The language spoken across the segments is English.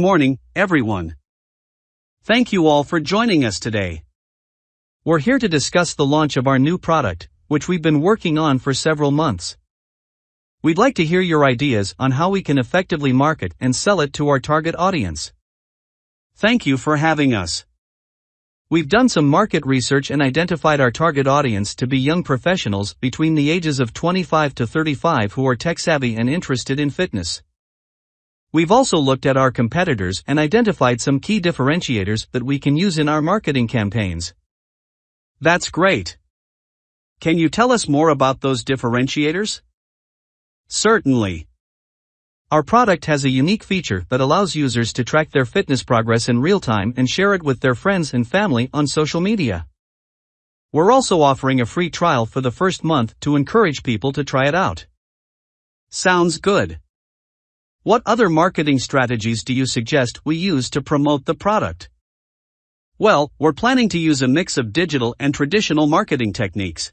Morning, everyone. Thank you all for joining us today. We're here to discuss the launch of our new product, which we've been working on for several months. We'd like to hear your ideas on how we can effectively market and sell it to our target audience. Thank you for having us. We've done some market research and identified our target audience to be young professionals between the ages of 25 to 35 who are tech-savvy and interested in fitness. We've also looked at our competitors and identified some key differentiators that we can use in our marketing campaigns. That's great. Can you tell us more about those differentiators? Certainly. Our product has a unique feature that allows users to track their fitness progress in real time and share it with their friends and family on social media. We're also offering a free trial for the first month to encourage people to try it out. Sounds good. What other marketing strategies do you suggest we use to promote the product? Well, we're planning to use a mix of digital and traditional marketing techniques.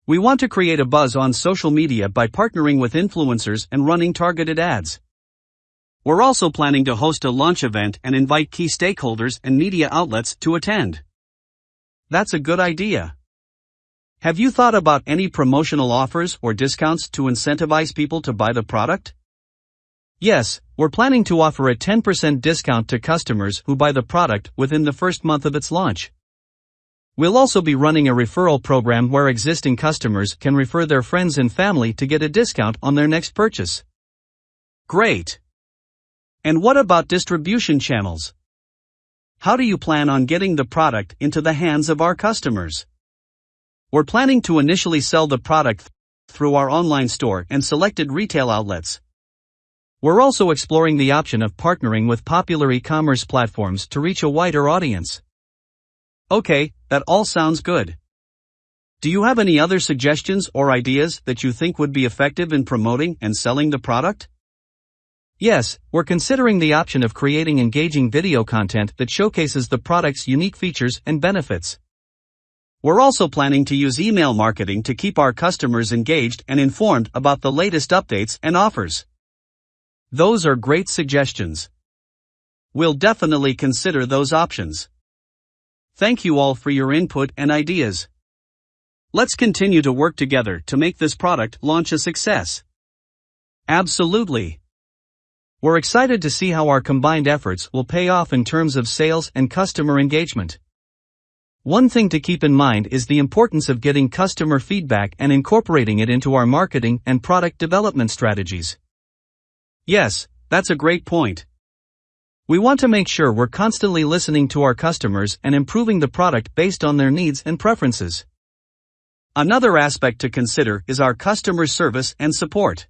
We want to create a buzz on social media by partnering with influencers and running targeted ads. We're also planning to host a launch event and invite key stakeholders and media outlets to attend. That's a good idea. Have you thought about any promotional offers or discounts to incentivize people to buy the product? Yes, we're planning to offer a 10% discount to customers who buy the product within the first month of its launch. We'll also be running a referral program where existing customers can refer their friends and family to get a discount on their next purchase. Great! And what about distribution channels? How do you plan on getting the product into the hands of our customers? We're planning to initially sell the product through our online store and selected retail outlets. We're also exploring the option of partnering with popular e-commerce platforms to reach a wider audience. Okay, that all sounds good. Do you have any other suggestions or ideas that you think would be effective in promoting and selling the product? Yes, we're considering the option of creating engaging video content that showcases the product's unique features and benefits. We're also planning to use email marketing to keep our customers engaged and informed about the latest updates and offers. Those are great suggestions. We'll definitely consider those options. Thank you all for your input and ideas. Let's continue to work together to make this product launch a success. Absolutely. We're excited to see how our combined efforts will pay off in terms of sales and customer engagement. One thing to keep in mind is the importance of getting customer feedback and incorporating it into our marketing and product development strategies. Yes, that's a great point. We want to make sure we're constantly listening to our customers and improving the product based on their needs and preferences. Another aspect to consider is our customer service and support.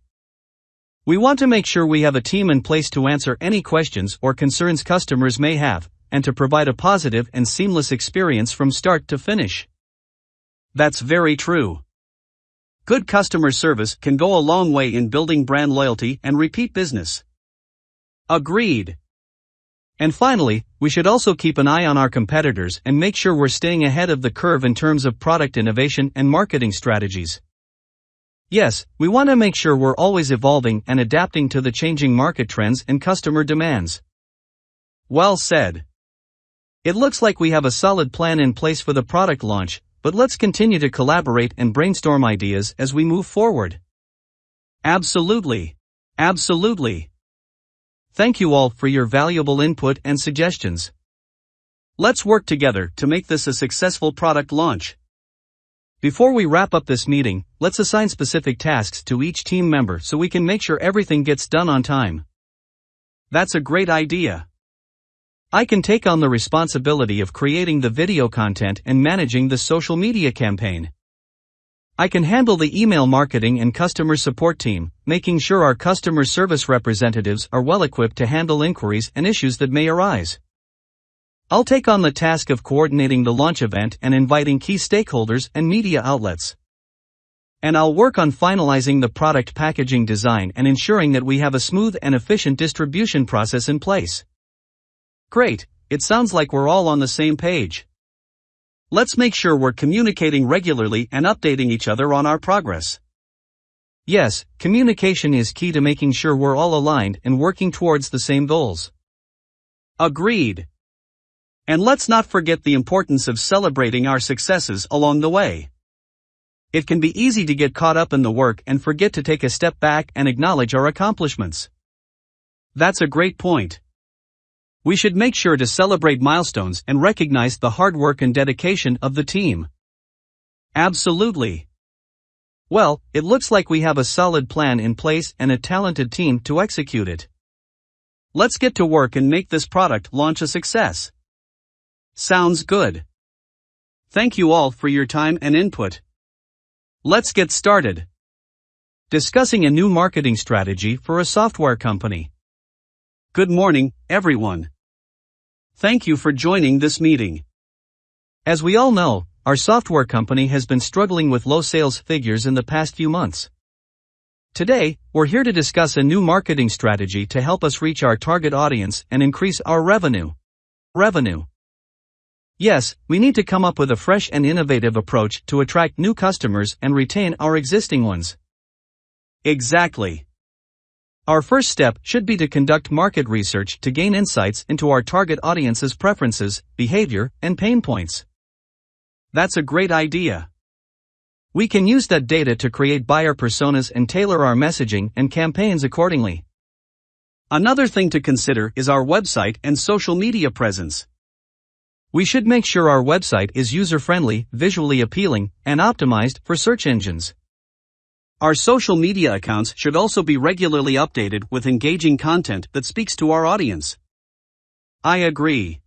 We want to make sure we have a team in place to answer any questions or concerns customers may have, and to provide a positive and seamless experience from start to finish. That's very true. Good customer service can go a long way in building brand loyalty and repeat business. Agreed. And finally, we should also keep an eye on our competitors and make sure we're staying ahead of the curve in terms of product innovation and marketing strategies. Yes, we want to make sure we're always evolving and adapting to the changing market trends and customer demands. Well said. It looks like we have a solid plan in place for the product launch, but let's continue to collaborate and brainstorm ideas as we move forward. Absolutely. Absolutely. Thank you all for your valuable input and suggestions. Let's work together to make this a successful product launch. Before we wrap up this meeting, let's assign specific tasks to each team member so we can make sure everything gets done on time. That's a great idea. I can take on the responsibility of creating the video content and managing the social media campaign. I can handle the email marketing and customer support team, making sure our customer service representatives are well equipped to handle inquiries and issues that may arise. I'll take on the task of coordinating the launch event and inviting key stakeholders and media outlets. And I'll work on finalizing the product packaging design and ensuring that we have a smooth and efficient distribution process in place. Great, it sounds like we're all on the same page. Let's make sure we're communicating regularly and updating each other on our progress. Yes, communication is key to making sure we're all aligned and working towards the same goals. Agreed. And let's not forget the importance of celebrating our successes along the way. It can be easy to get caught up in the work and forget to take a step back and acknowledge our accomplishments. That's a great point. We should make sure to celebrate milestones and recognize the hard work and dedication of the team. Absolutely. Well, it looks like we have a solid plan in place and a talented team to execute it. Let's get to work and make this product launch a success. Sounds good. Thank you all for your time and input. Let's get started. Discussing a new marketing strategy for a software company. Good morning, everyone. Thank you for joining this meeting. As we all know, our software company has been struggling with low sales figures in the past few months. Today, we're here to discuss a new marketing strategy to help us reach our target audience and increase our revenue. Yes, we need to come up with a fresh and innovative approach to attract new customers and retain our existing ones. Exactly. Our first step should be to conduct market research to gain insights into our target audience's preferences, behavior, and pain points. That's a great idea. We can use that data to create buyer personas and tailor our messaging and campaigns accordingly. Another thing to consider is our website and social media presence. We should make sure our website is user-friendly, visually appealing, and optimized for search engines. Our social media accounts should also be regularly updated with engaging content that speaks to our audience. I agree.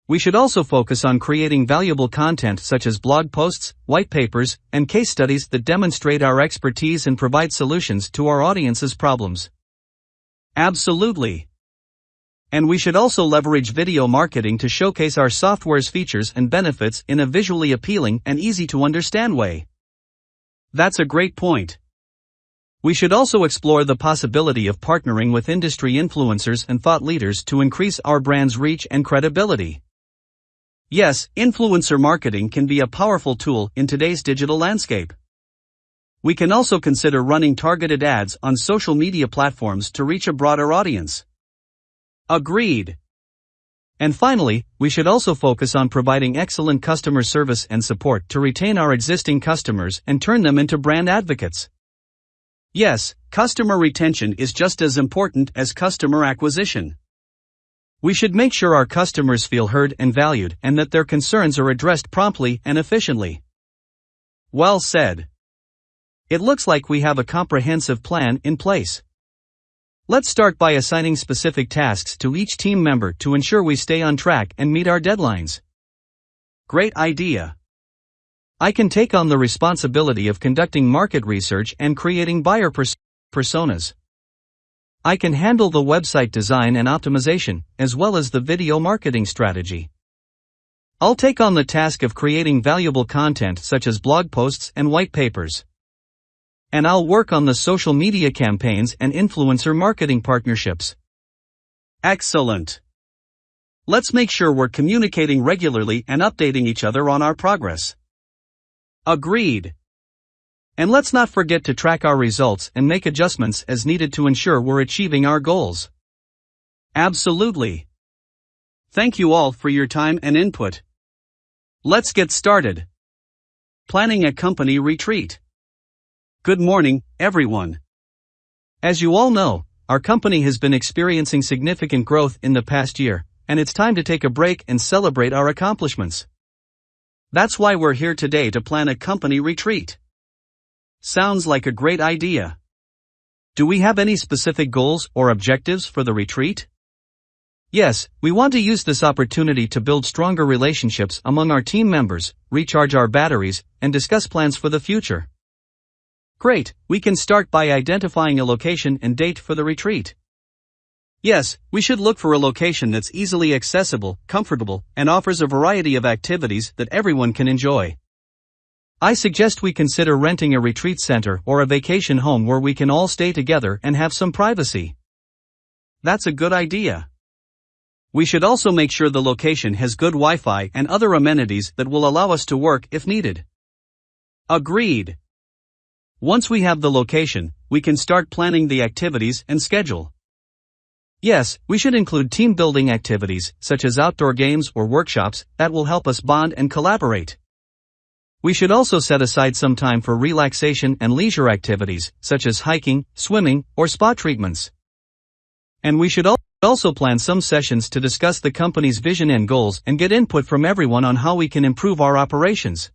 We should also focus on creating valuable content such as blog posts, white papers, and case studies that demonstrate our expertise and provide solutions to our audience's problems. Absolutely. And we should also leverage video marketing to showcase our software's features and benefits in a visually appealing and easy-to-understand way. That's a great point. We should also explore the possibility of partnering with industry influencers and thought leaders to increase our brand's reach and credibility. Yes, influencer marketing can be a powerful tool in today's digital landscape. We can also consider running targeted ads on social media platforms to reach a broader audience. Agreed. And finally, we should also focus on providing excellent customer service and support to retain our existing customers and turn them into brand advocates. Yes, customer retention is just as important as customer acquisition. We should make sure our customers feel heard and valued and that their concerns are addressed promptly and efficiently. Well said. It looks like we have a comprehensive plan in place. Let's start by assigning specific tasks to each team member to ensure we stay on track and meet our deadlines. Great idea. I can take on the responsibility of conducting market research and creating buyer personas. I can handle the website design and optimization, as well as the video marketing strategy. I'll take on the task of creating valuable content such as blog posts and white papers. And I'll work on the social media campaigns and influencer marketing partnerships. Excellent. Let's make sure we're communicating regularly and updating each other on our progress. Agreed. And let's not forget to track our results and make adjustments as needed to ensure we're achieving our goals. Absolutely. Thank you all for your time and input. Let's get started. Planning a company retreat. Good morning, everyone. As you all know, our company has been experiencing significant growth in the past year, and it's time to take a break and celebrate our accomplishments. That's why we're here today to plan a company retreat. Sounds like a great idea. Do we have any specific goals or objectives for the retreat? Yes, we want to use this opportunity to build stronger relationships among our team members, recharge our batteries, and discuss plans for the future. Great, we can start by identifying a location and date for the retreat. Yes, we should look for a location that's easily accessible, comfortable, and offers a variety of activities that everyone can enjoy. I suggest we consider renting a retreat center or a vacation home where we can all stay together and have some privacy. That's a good idea. We should also make sure the location has good Wi-Fi and other amenities that will allow us to work if needed. Agreed. Once we have the location, we can start planning the activities and schedule. Yes, we should include team building activities, such as outdoor games or workshops, that will help us bond and collaborate. We should also set aside some time for relaxation and leisure activities, such as hiking, swimming, or spa treatments. And we should also plan some sessions to discuss the company's vision and goals and get input from everyone on how we can improve our operations.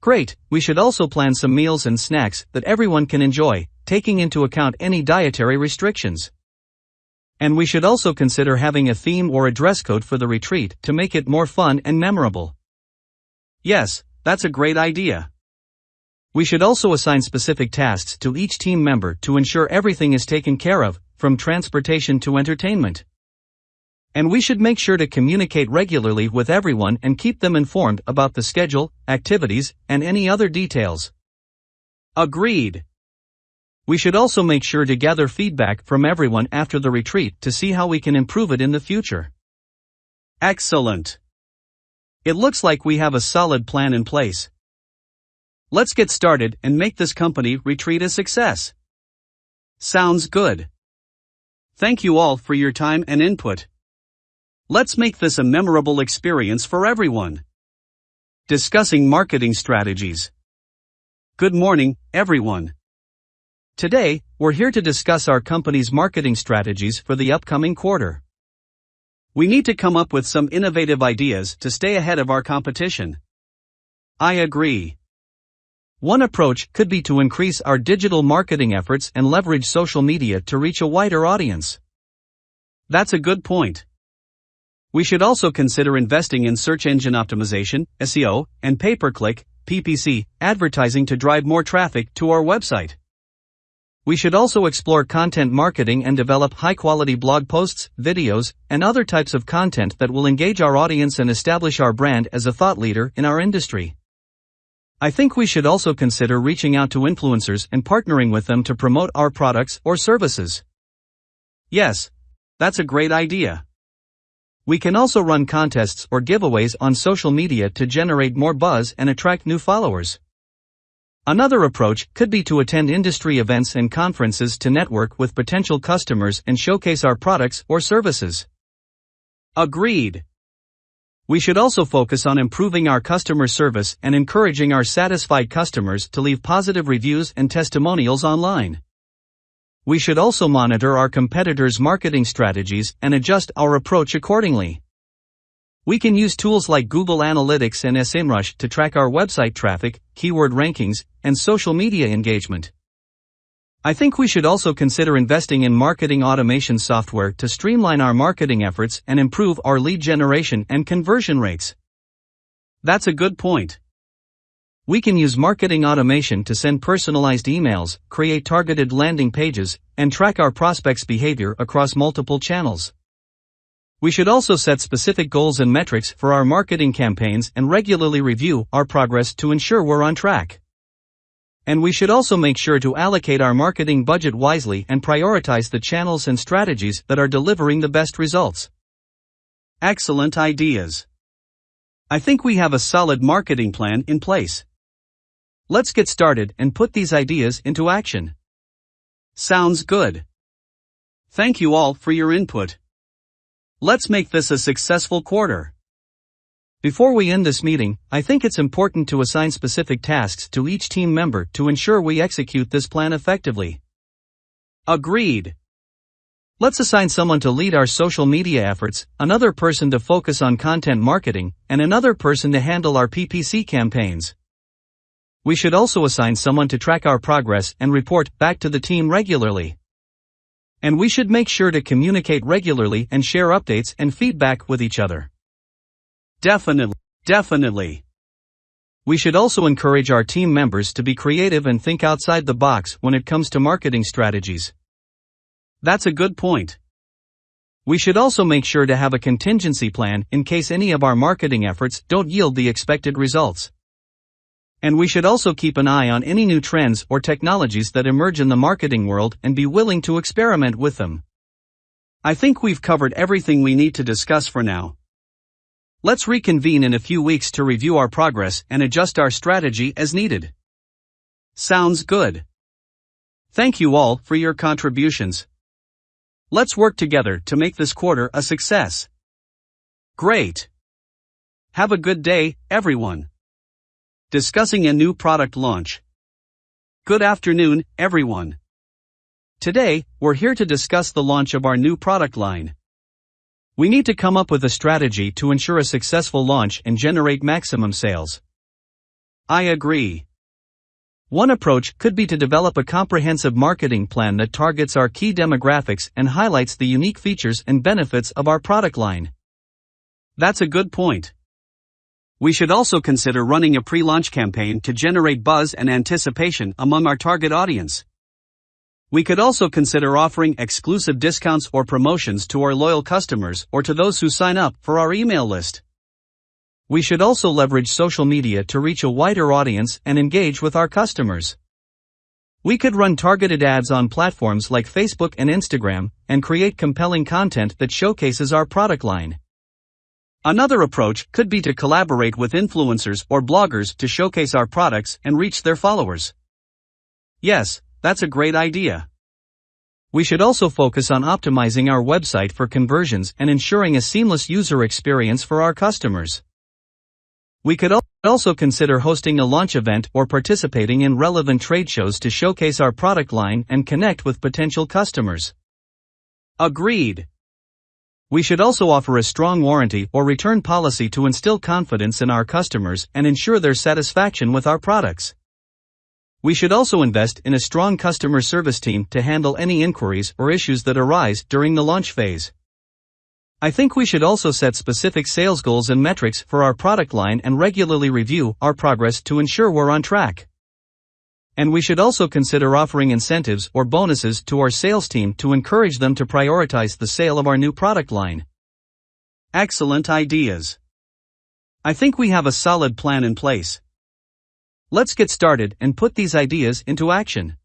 Great, we should also plan some meals and snacks that everyone can enjoy, taking into account any dietary restrictions. And we should also consider having a theme or a dress code for the retreat to make it more fun and memorable. Yes, that's a great idea. We should also assign specific tasks to each team member to ensure everything is taken care of, from transportation to entertainment. And we should make sure to communicate regularly with everyone and keep them informed about the schedule, activities, and any other details. Agreed. We should also make sure to gather feedback from everyone after the retreat to see how we can improve it in the future. Excellent. It looks like we have a solid plan in place. Let's get started and make this company retreat a success. Sounds good. Thank you all for your time and input. Let's make this a memorable experience for everyone. Discussing marketing strategies. Good morning, everyone. Today, we're here to discuss our company's marketing strategies for the upcoming quarter. We need to come up with some innovative ideas to stay ahead of our competition. I agree. One approach could be to increase our digital marketing efforts and leverage social media to reach a wider audience. That's a good point. We should also consider investing in search engine optimization, SEO, and pay-per-click, PPC, advertising to drive more traffic to our website. We should also explore content marketing and develop high-quality blog posts, videos, and other types of content that will engage our audience and establish our brand as a thought leader in our industry. I think we should also consider reaching out to influencers and partnering with them to promote our products or services. Yes, that's a great idea. We can also run contests or giveaways on social media to generate more buzz and attract new followers. Another approach could be to attend industry events and conferences to network with potential customers and showcase our products or services. Agreed. We should also focus on improving our customer service and encouraging our satisfied customers to leave positive reviews and testimonials online. We should also monitor our competitors' marketing strategies and adjust our approach accordingly. We can use tools like Google Analytics and SEMrush to track our website traffic, keyword rankings, and social media engagement. I think we should also consider investing in marketing automation software to streamline our marketing efforts and improve our lead generation and conversion rates. That's a good point. We can use marketing automation to send personalized emails, create targeted landing pages, and track our prospects' behavior across multiple channels. We should also set specific goals and metrics for our marketing campaigns and regularly review our progress to ensure we're on track. And we should also make sure to allocate our marketing budget wisely and prioritize the channels and strategies that are delivering the best results. Excellent ideas. I think we have a solid marketing plan in place. Let's get started and put these ideas into action. Sounds good. Thank you all for your input. Let's make this a successful quarter. Before we end this meeting, I think it's important to assign specific tasks to each team member to ensure we execute this plan effectively. Agreed. Let's assign someone to lead our social media efforts, another person to focus on content marketing, and another person to handle our PPC campaigns. We should also assign someone to track our progress and report back to the team regularly. And we should make sure to communicate regularly and share updates and feedback with each other. Definitely. We should also encourage our team members to be creative and think outside the box when it comes to marketing strategies. That's a good point. We should also make sure to have a contingency plan in case any of our marketing efforts don't yield the expected results. And we should also keep an eye on any new trends or technologies that emerge in the marketing world and be willing to experiment with them. I think we've covered everything we need to discuss for now. Let's reconvene in a few weeks to review our progress and adjust our strategy as needed. Sounds good. Thank you all for your contributions. Let's work together to make this quarter a success. Great. Have a good day, everyone. Discussing a new product launch. Good afternoon, everyone. Today, we're here to discuss the launch of our new product line. We need to come up with a strategy to ensure a successful launch and generate maximum sales. I agree. One approach could be to develop a comprehensive marketing plan that targets our key demographics and highlights the unique features and benefits of our product line. That's a good point. We should also consider running a pre-launch campaign to generate buzz and anticipation among our target audience. We could also consider offering exclusive discounts or promotions to our loyal customers or to those who sign up for our email list. We should also leverage social media to reach a wider audience and engage with our customers. We could run targeted ads on platforms like Facebook and Instagram and create compelling content that showcases our product line. Another approach could be to collaborate with influencers or bloggers to showcase our products and reach their followers. Yes, that's a great idea. We should also focus on optimizing our website for conversions and ensuring a seamless user experience for our customers. We could also consider hosting a launch event or participating in relevant trade shows to showcase our product line and connect with potential customers. Agreed. We should also offer a strong warranty or return policy to instill confidence in our customers and ensure their satisfaction with our products. We should also invest in a strong customer service team to handle any inquiries or issues that arise during the launch phase. I think we should also set specific sales goals and metrics for our product line and regularly review our progress to ensure we're on track. And we should also consider offering incentives or bonuses to our sales team to encourage them to prioritize the sale of our new product line. Excellent ideas. I think we have a solid plan in place. Let's get started and put these ideas into action.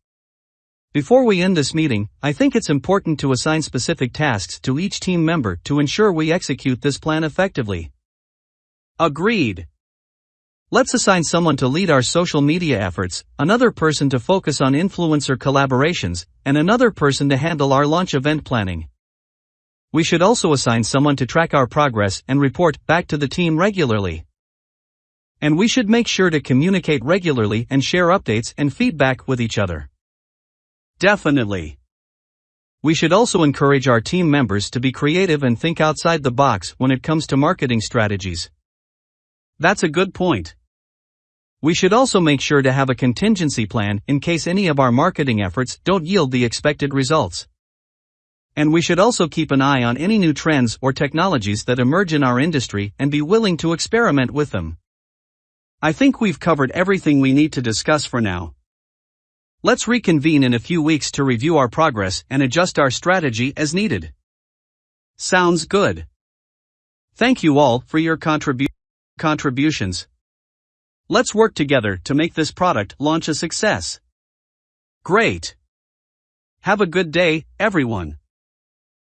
Before we end this meeting, I think it's important to assign specific tasks to each team member to ensure we execute this plan effectively. Agreed. Let's assign someone to lead our social media efforts, another person to focus on influencer collaborations, and another person to handle our launch event planning. We should also assign someone to track our progress and report back to the team regularly. And we should make sure to communicate regularly and share updates and feedback with each other. Definitely. We should also encourage our team members to be creative and think outside the box when it comes to marketing strategies. That's a good point. We should also make sure to have a contingency plan in case any of our marketing efforts don't yield the expected results. And we should also keep an eye on any new trends or technologies that emerge in our industry and be willing to experiment with them. I think we've covered everything we need to discuss for now. Let's reconvene in a few weeks to review our progress and adjust our strategy as needed. Sounds good. Thank you all for your contributions. Let's work together to make this product launch a success. Great. Have a good day, everyone.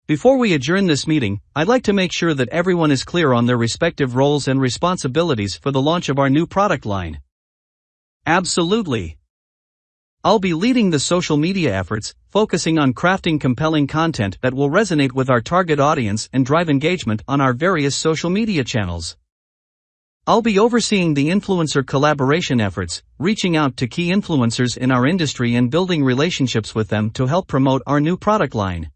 Before we adjourn this meeting, I'd like to make sure that everyone is clear on their respective roles and responsibilities for the launch of our new product line. Absolutely. I'll be leading the social media efforts, focusing on crafting compelling content that will resonate with our target audience and drive engagement on our various social media channels. I'll be overseeing the influencer collaboration efforts, reaching out to key influencers in our industry and building relationships with them to help promote our new product line.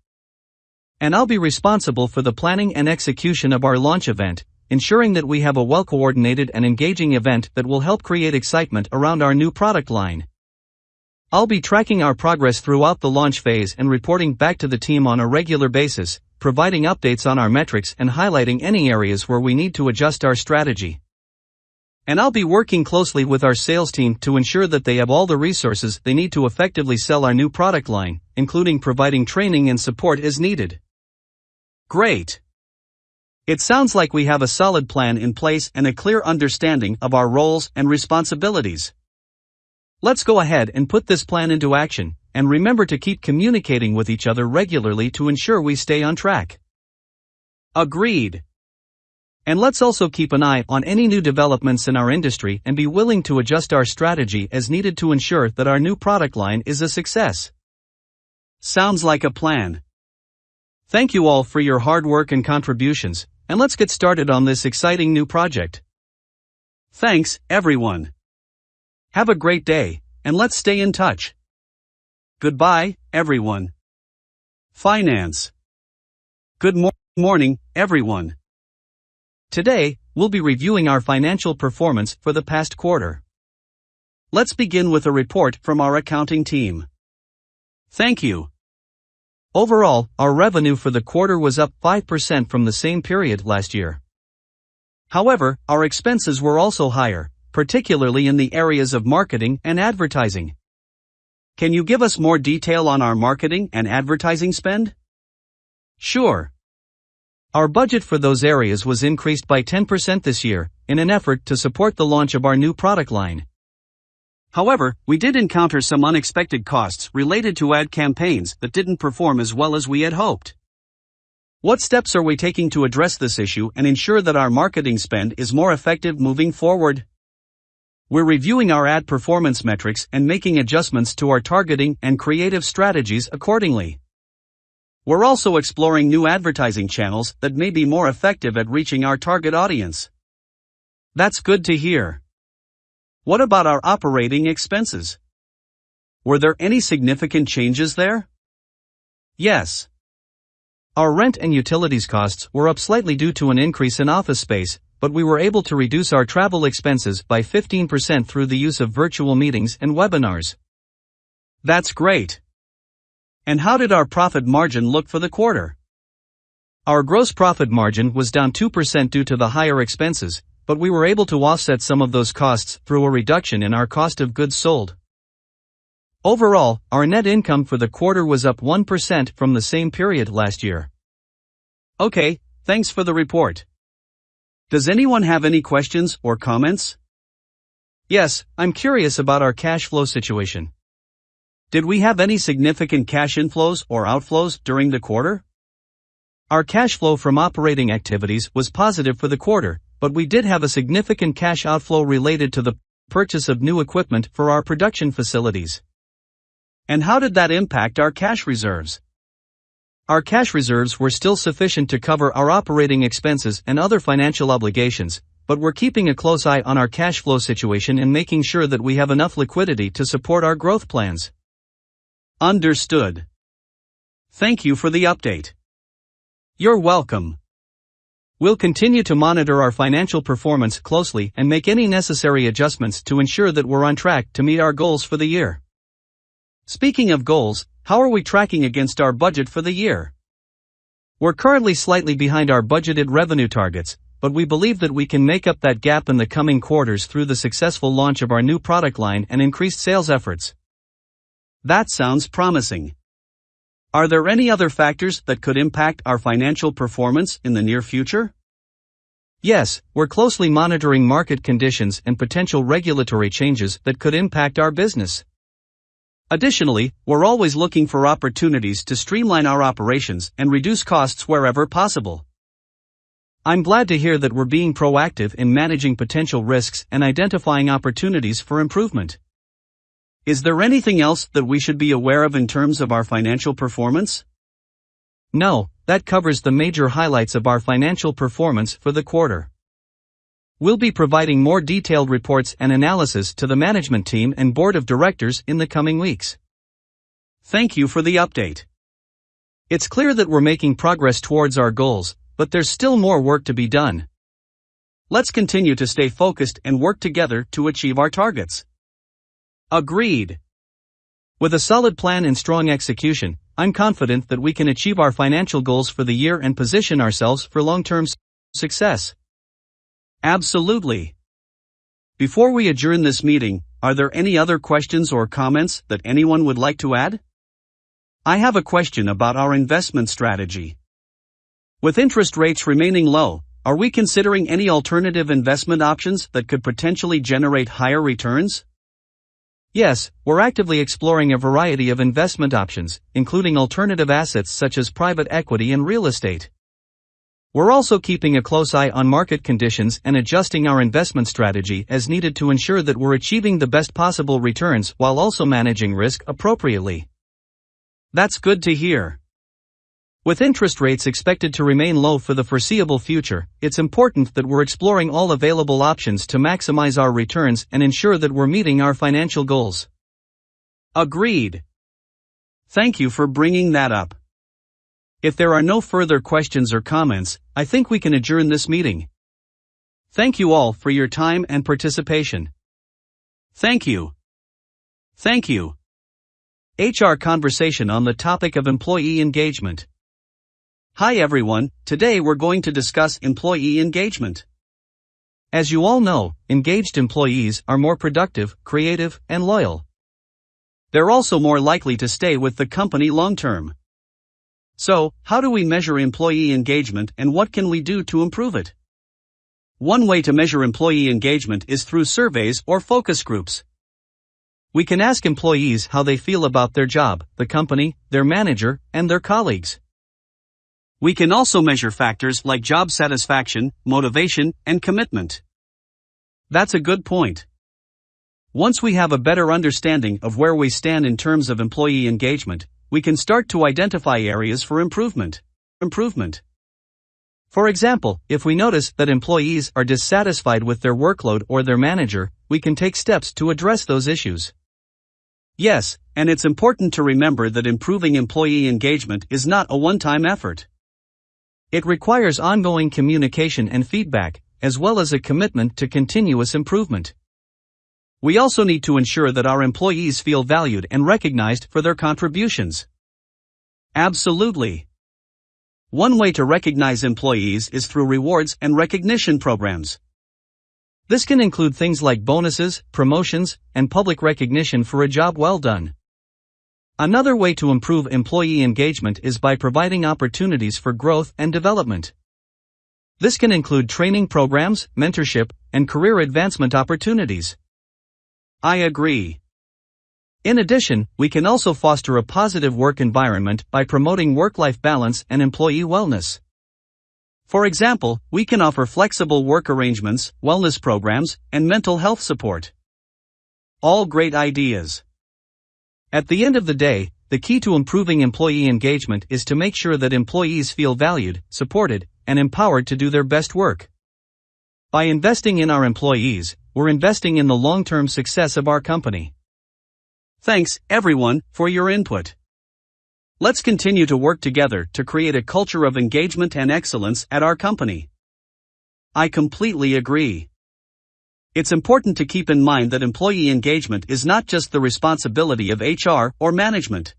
And I'll be responsible for the planning and execution of our launch event, ensuring that we have a well-coordinated and engaging event that will help create excitement around our new product line. I'll be tracking our progress throughout the launch phase and reporting back to the team on a regular basis, providing updates on our metrics and highlighting any areas where we need to adjust our strategy. And I'll be working closely with our sales team to ensure that they have all the resources they need to effectively sell our new product line, including providing training and support as needed. Great. It sounds like we have a solid plan in place and a clear understanding of our roles and responsibilities. Let's go ahead and put this plan into action, and remember to keep communicating with each other regularly to ensure we stay on track. Agreed. And let's also keep an eye on any new developments in our industry and be willing to adjust our strategy as needed to ensure that our new product line is a success. Sounds like a plan. Thank you all for your hard work and contributions, and let's get started on this exciting new project. Thanks, everyone. Have a great day, and let's stay in touch. Goodbye, everyone. Finance. Good morning, everyone. Today, we'll be reviewing our financial performance for the past quarter. Let's begin with a report from our accounting team. Thank you. Overall, our revenue for the quarter was up 5% from the same period last year. However, our expenses were also higher, particularly in the areas of marketing and advertising. Can you give us more detail on our marketing and advertising spend? Sure. Our budget for those areas was increased by 10% this year, in an effort to support the launch of our new product line. However, we did encounter some unexpected costs related to ad campaigns that didn't perform as well as we had hoped. What steps are we taking to address this issue and ensure that our marketing spend is more effective moving forward? We're reviewing our ad performance metrics and making adjustments to our targeting and creative strategies accordingly. We're also exploring new advertising channels that may be more effective at reaching our target audience. That's good to hear. What about our operating expenses? Were there any significant changes there? Yes. Our rent and utilities costs were up slightly due to an increase in office space, but we were able to reduce our travel expenses by 15% through the use of virtual meetings and webinars. That's great. And how did our profit margin look for the quarter? Our gross profit margin was down 2% due to the higher expenses, but we were able to offset some of those costs through a reduction in our cost of goods sold. Overall, our net income for the quarter was up 1% from the same period last year. Okay, thanks for the report. Does anyone have any questions or comments? Yes, I'm curious about our cash flow situation. Did we have any significant cash inflows or outflows during the quarter? Our cash flow from operating activities was positive for the quarter, but we did have a significant cash outflow related to the purchase of new equipment for our production facilities. And how did that impact our cash reserves? Our cash reserves were still sufficient to cover our operating expenses and other financial obligations, but we're keeping a close eye on our cash flow situation and making sure that we have enough liquidity to support our growth plans. Understood. Thank you for the update. You're welcome. We'll continue to monitor our financial performance closely and make any necessary adjustments to ensure that we're on track to meet our goals for the year. Speaking of goals, how are we tracking against our budget for the year? We're currently slightly behind our budgeted revenue targets, but we believe that we can make up that gap in the coming quarters through the successful launch of our new product line and increased sales efforts. That sounds promising. Are there any other factors that could impact our financial performance in the near future? Yes, we're closely monitoring market conditions and potential regulatory changes that could impact our business. Additionally, we're always looking for opportunities to streamline our operations and reduce costs wherever possible. I'm glad to hear that we're being proactive in managing potential risks and identifying opportunities for improvement. Is there anything else that we should be aware of in terms of our financial performance? No, that covers the major highlights of our financial performance for the quarter. We'll be providing more detailed reports and analysis to the management team and board of directors in the coming weeks. Thank you for the update. It's clear that we're making progress towards our goals, but there's still more work to be done. Let's continue to stay focused and work together to achieve our targets. Agreed. With a solid plan and strong execution, I'm confident that we can achieve our financial goals for the year and position ourselves for long-term success. Absolutely. Before we adjourn this meeting, are there any other questions or comments that anyone would like to add? I have a question about our investment strategy. With interest rates remaining low, are we considering any alternative investment options that could potentially generate higher returns? Yes, we're actively exploring a variety of investment options, including alternative assets such as private equity and real estate. We're also keeping a close eye on market conditions and adjusting our investment strategy as needed to ensure that we're achieving the best possible returns while also managing risk appropriately. That's good to hear. With interest rates expected to remain low for the foreseeable future, it's important that we're exploring all available options to maximize our returns and ensure that we're meeting our financial goals. Agreed. Thank you for bringing that up. If there are no further questions or comments, I think we can adjourn this meeting. Thank you all for your time and participation. Thank you. Thank you. HR conversation on the topic of employee engagement. Hi everyone, today we're going to discuss employee engagement. As you all know, engaged employees are more productive, creative, and loyal. They're also more likely to stay with the company long term. So, how do we measure employee engagement and what can we do to improve it? One way to measure employee engagement is through surveys or focus groups. We can ask employees how they feel about their job, the company, their manager, and their colleagues. We can also measure factors like job satisfaction, motivation, and commitment. That's a good point. Once we have a better understanding of where we stand in terms of employee engagement, we can start to identify areas for improvement. For example, if we notice that employees are dissatisfied with their workload or their manager, we can take steps to address those issues. Yes, and it's important to remember that improving employee engagement is not a one-time effort. It requires ongoing communication and feedback, as well as a commitment to continuous improvement. We also need to ensure that our employees feel valued and recognized for their contributions. Absolutely. One way to recognize employees is through rewards and recognition programs. This can include things like bonuses, promotions, and public recognition for a job well done. Another way to improve employee engagement is by providing opportunities for growth and development. This can include training programs, mentorship, and career advancement opportunities. I agree. In addition, we can also foster a positive work environment by promoting work-life balance and employee wellness. For example, we can offer flexible work arrangements, wellness programs, and mental health support. All great ideas. At the end of the day, the key to improving employee engagement is to make sure that employees feel valued, supported, and empowered to do their best work. By investing in our employees, we're investing in the long-term success of our company. Thanks, everyone, for your input. Let's continue to work together to create a culture of engagement and excellence at our company. I completely agree. It's important to keep in mind that employee engagement is not just the responsibility of HR or management.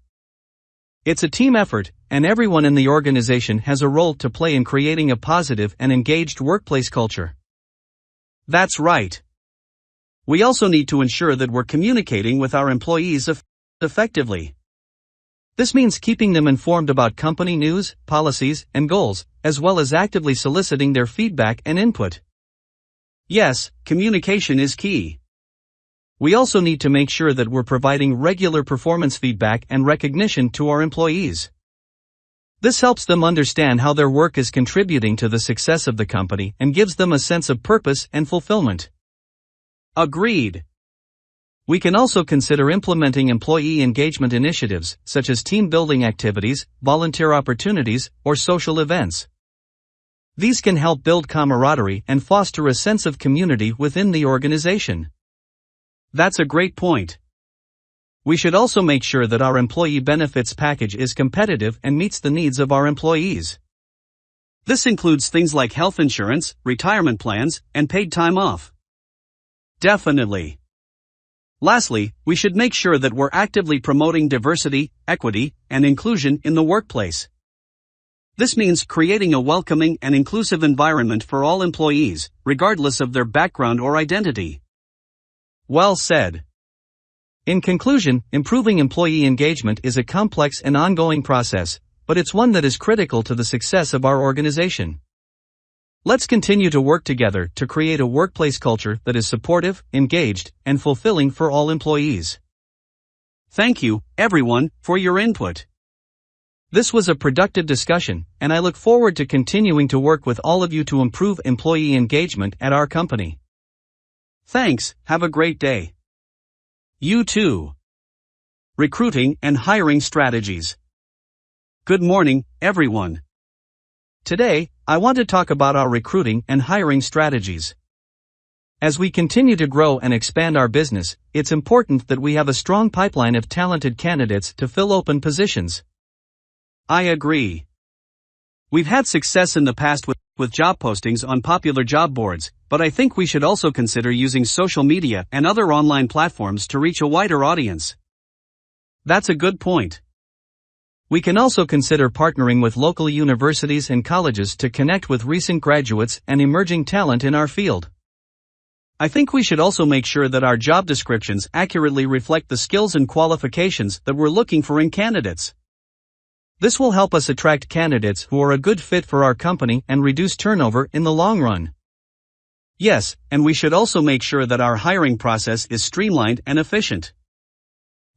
It's a team effort, and everyone in the organization has a role to play in creating a positive and engaged workplace culture. That's right. We also need to ensure that we're communicating with our employees effectively. This means keeping them informed about company news, policies, and goals, as well as actively soliciting their feedback and input. Yes, communication is key. We also need to make sure that we're providing regular performance feedback and recognition to our employees. This helps them understand how their work is contributing to the success of the company and gives them a sense of purpose and fulfillment. Agreed. We can also consider implementing employee engagement initiatives, such as team building activities, volunteer opportunities, or social events. These can help build camaraderie and foster a sense of community within the organization. That's a great point. We should also make sure that our employee benefits package is competitive and meets the needs of our employees. This includes things like health insurance, retirement plans, and paid time off. Definitely. Lastly, we should make sure that we're actively promoting diversity, equity, and inclusion in the workplace. This means creating a welcoming and inclusive environment for all employees, regardless of their background or identity. Well said. In conclusion, improving employee engagement is a complex and ongoing process, but it's one that is critical to the success of our organization. Let's continue to work together to create a workplace culture that is supportive, engaged, and fulfilling for all employees. Thank you, everyone, for your input. This was a productive discussion, and I look forward to continuing to work with all of you to improve employee engagement at our company. Thanks, have a great day. You too. Recruiting and hiring strategies. Good morning, everyone. Today, I want to talk about our recruiting and hiring strategies. As we continue to grow and expand our business, it's important that we have a strong pipeline of talented candidates to fill open positions. I agree. We've had success in the past with job postings on popular job boards, but I think we should also consider using social media and other online platforms to reach a wider audience. That's a good point. We can also consider partnering with local universities and colleges to connect with recent graduates and emerging talent in our field. I think we should also make sure that our job descriptions accurately reflect the skills and qualifications that we're looking for in candidates. This will help us attract candidates who are a good fit for our company and reduce turnover in the long run. Yes, and we should also make sure that our hiring process is streamlined and efficient.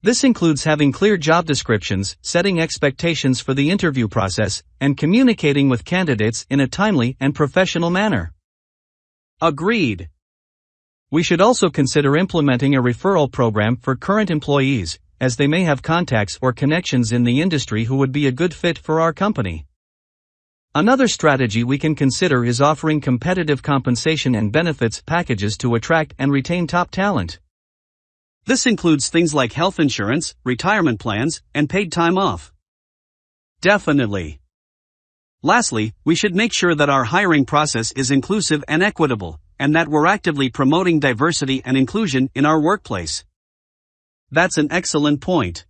This includes having clear job descriptions, setting expectations for the interview process, and communicating with candidates in a timely and professional manner. Agreed. We should also consider implementing a referral program for current employees, as they may have contacts or connections in the industry who would be a good fit for our company. Another strategy we can consider is offering competitive compensation and benefits packages to attract and retain top talent. This includes things like health insurance, retirement plans, and paid time off. Definitely. Lastly, we should make sure that our hiring process is inclusive and equitable, and that we're actively promoting diversity and inclusion in our workplace. That's an excellent point.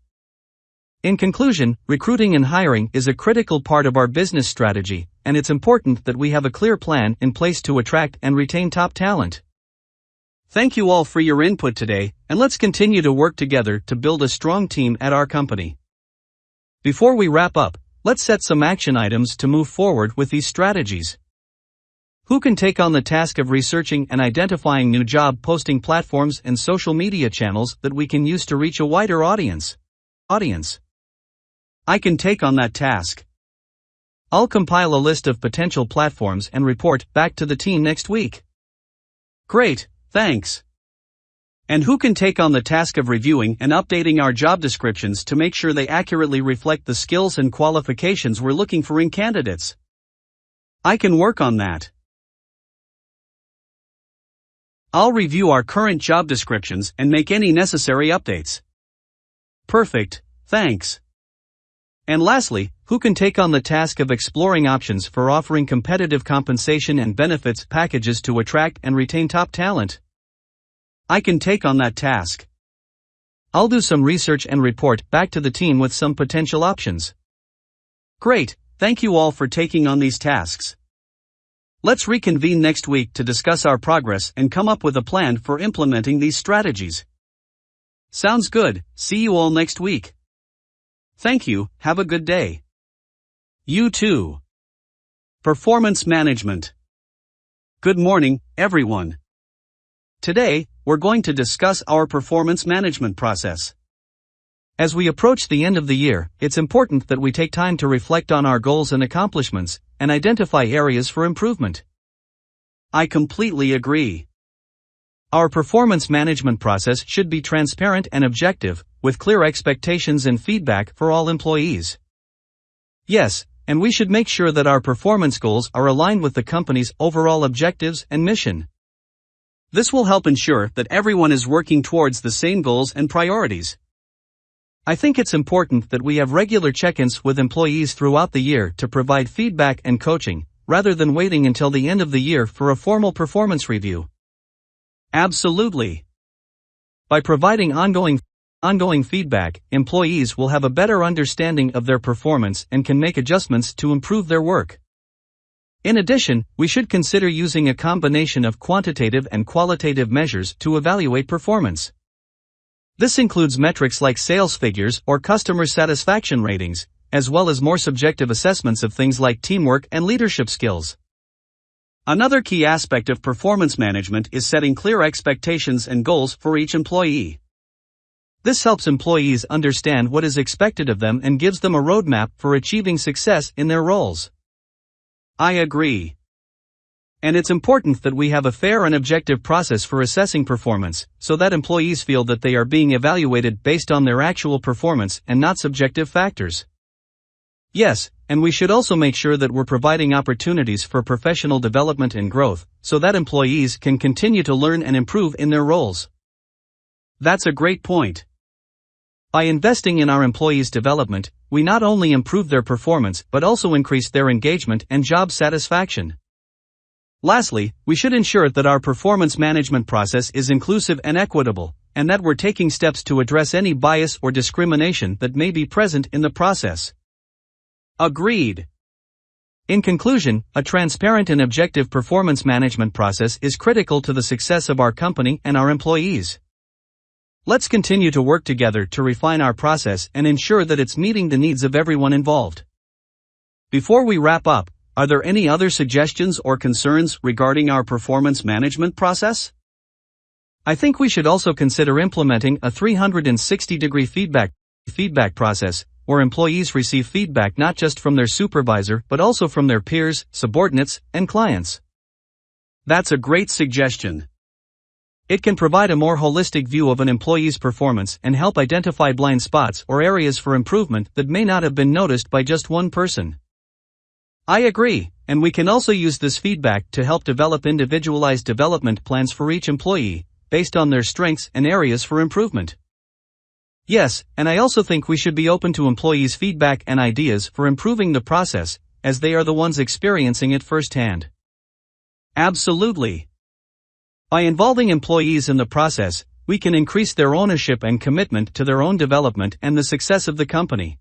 In conclusion, recruiting and hiring is a critical part of our business strategy, and it's important that we have a clear plan in place to attract and retain top talent. Thank you all for your input today, and let's continue to work together to build a strong team at our company. Before we wrap up, let's set some action items to move forward with these strategies. Who can take on the task of researching and identifying new job posting platforms and social media channels that we can use to reach a wider audience? I can take on that task. I'll compile a list of potential platforms and report back to the team next week. Great, thanks. And who can take on the task of reviewing and updating our job descriptions to make sure they accurately reflect the skills and qualifications we're looking for in candidates? I can work on that. I'll review our current job descriptions and make any necessary updates. Perfect, thanks. And lastly, who can take on the task of exploring options for offering competitive compensation and benefits packages to attract and retain top talent? I can take on that task. I'll do some research and report back to the team with some potential options. Great, thank you all for taking on these tasks. Let's reconvene next week to discuss our progress and come up with a plan for implementing these strategies. Sounds good, see you all next week. Thank you, have a good day. You too. Performance management. Good morning, everyone. Today, we're going to discuss our performance management process. As we approach the end of the year, it's important that we take time to reflect on our goals and accomplishments, and identify areas for improvement. I completely agree. Our performance management process should be transparent and objective, with clear expectations and feedback for all employees. Yes, and we should make sure that our performance goals are aligned with the company's overall objectives and mission. This will help ensure that everyone is working towards the same goals and priorities. I think it's important that we have regular check-ins with employees throughout the year to provide feedback and coaching, rather than waiting until the end of the year for a formal performance review. Absolutely. By providing ongoing feedback, employees will have a better understanding of their performance and can make adjustments to improve their work. In addition, we should consider using a combination of quantitative and qualitative measures to evaluate performance. This includes metrics like sales figures or customer satisfaction ratings, as well as more subjective assessments of things like teamwork and leadership skills. Another key aspect of performance management is setting clear expectations and goals for each employee. This helps employees understand what is expected of them and gives them a roadmap for achieving success in their roles. I agree. And it's important that we have a fair and objective process for assessing performance, so that employees feel that they are being evaluated based on their actual performance and not subjective factors. Yes, and we should also make sure that we're providing opportunities for professional development and growth, so that employees can continue to learn and improve in their roles. That's a great point. By investing in our employees' development, we not only improve their performance but also increase their engagement and job satisfaction. Lastly, we should ensure that our performance management process is inclusive and equitable, and that we're taking steps to address any bias or discrimination that may be present in the process. Agreed. In conclusion, a transparent and objective performance management process is critical to the success of our company and our employees. Let's continue to work together to refine our process and ensure that it's meeting the needs of everyone involved. Before we wrap up, are there any other suggestions or concerns regarding our performance management process? I think we should also consider implementing a 360-degree feedback process, where employees receive feedback not just from their supervisor but also from their peers, subordinates, and clients. That's a great suggestion. It can provide a more holistic view of an employee's performance and help identify blind spots or areas for improvement that may not have been noticed by just one person. I agree, and we can also use this feedback to help develop individualized development plans for each employee, based on their strengths and areas for improvement. Yes, and I also think we should be open to employees' feedback and ideas for improving the process, as they are the ones experiencing it firsthand. Absolutely. By involving employees in the process, we can increase their ownership and commitment to their own development and the success of the company.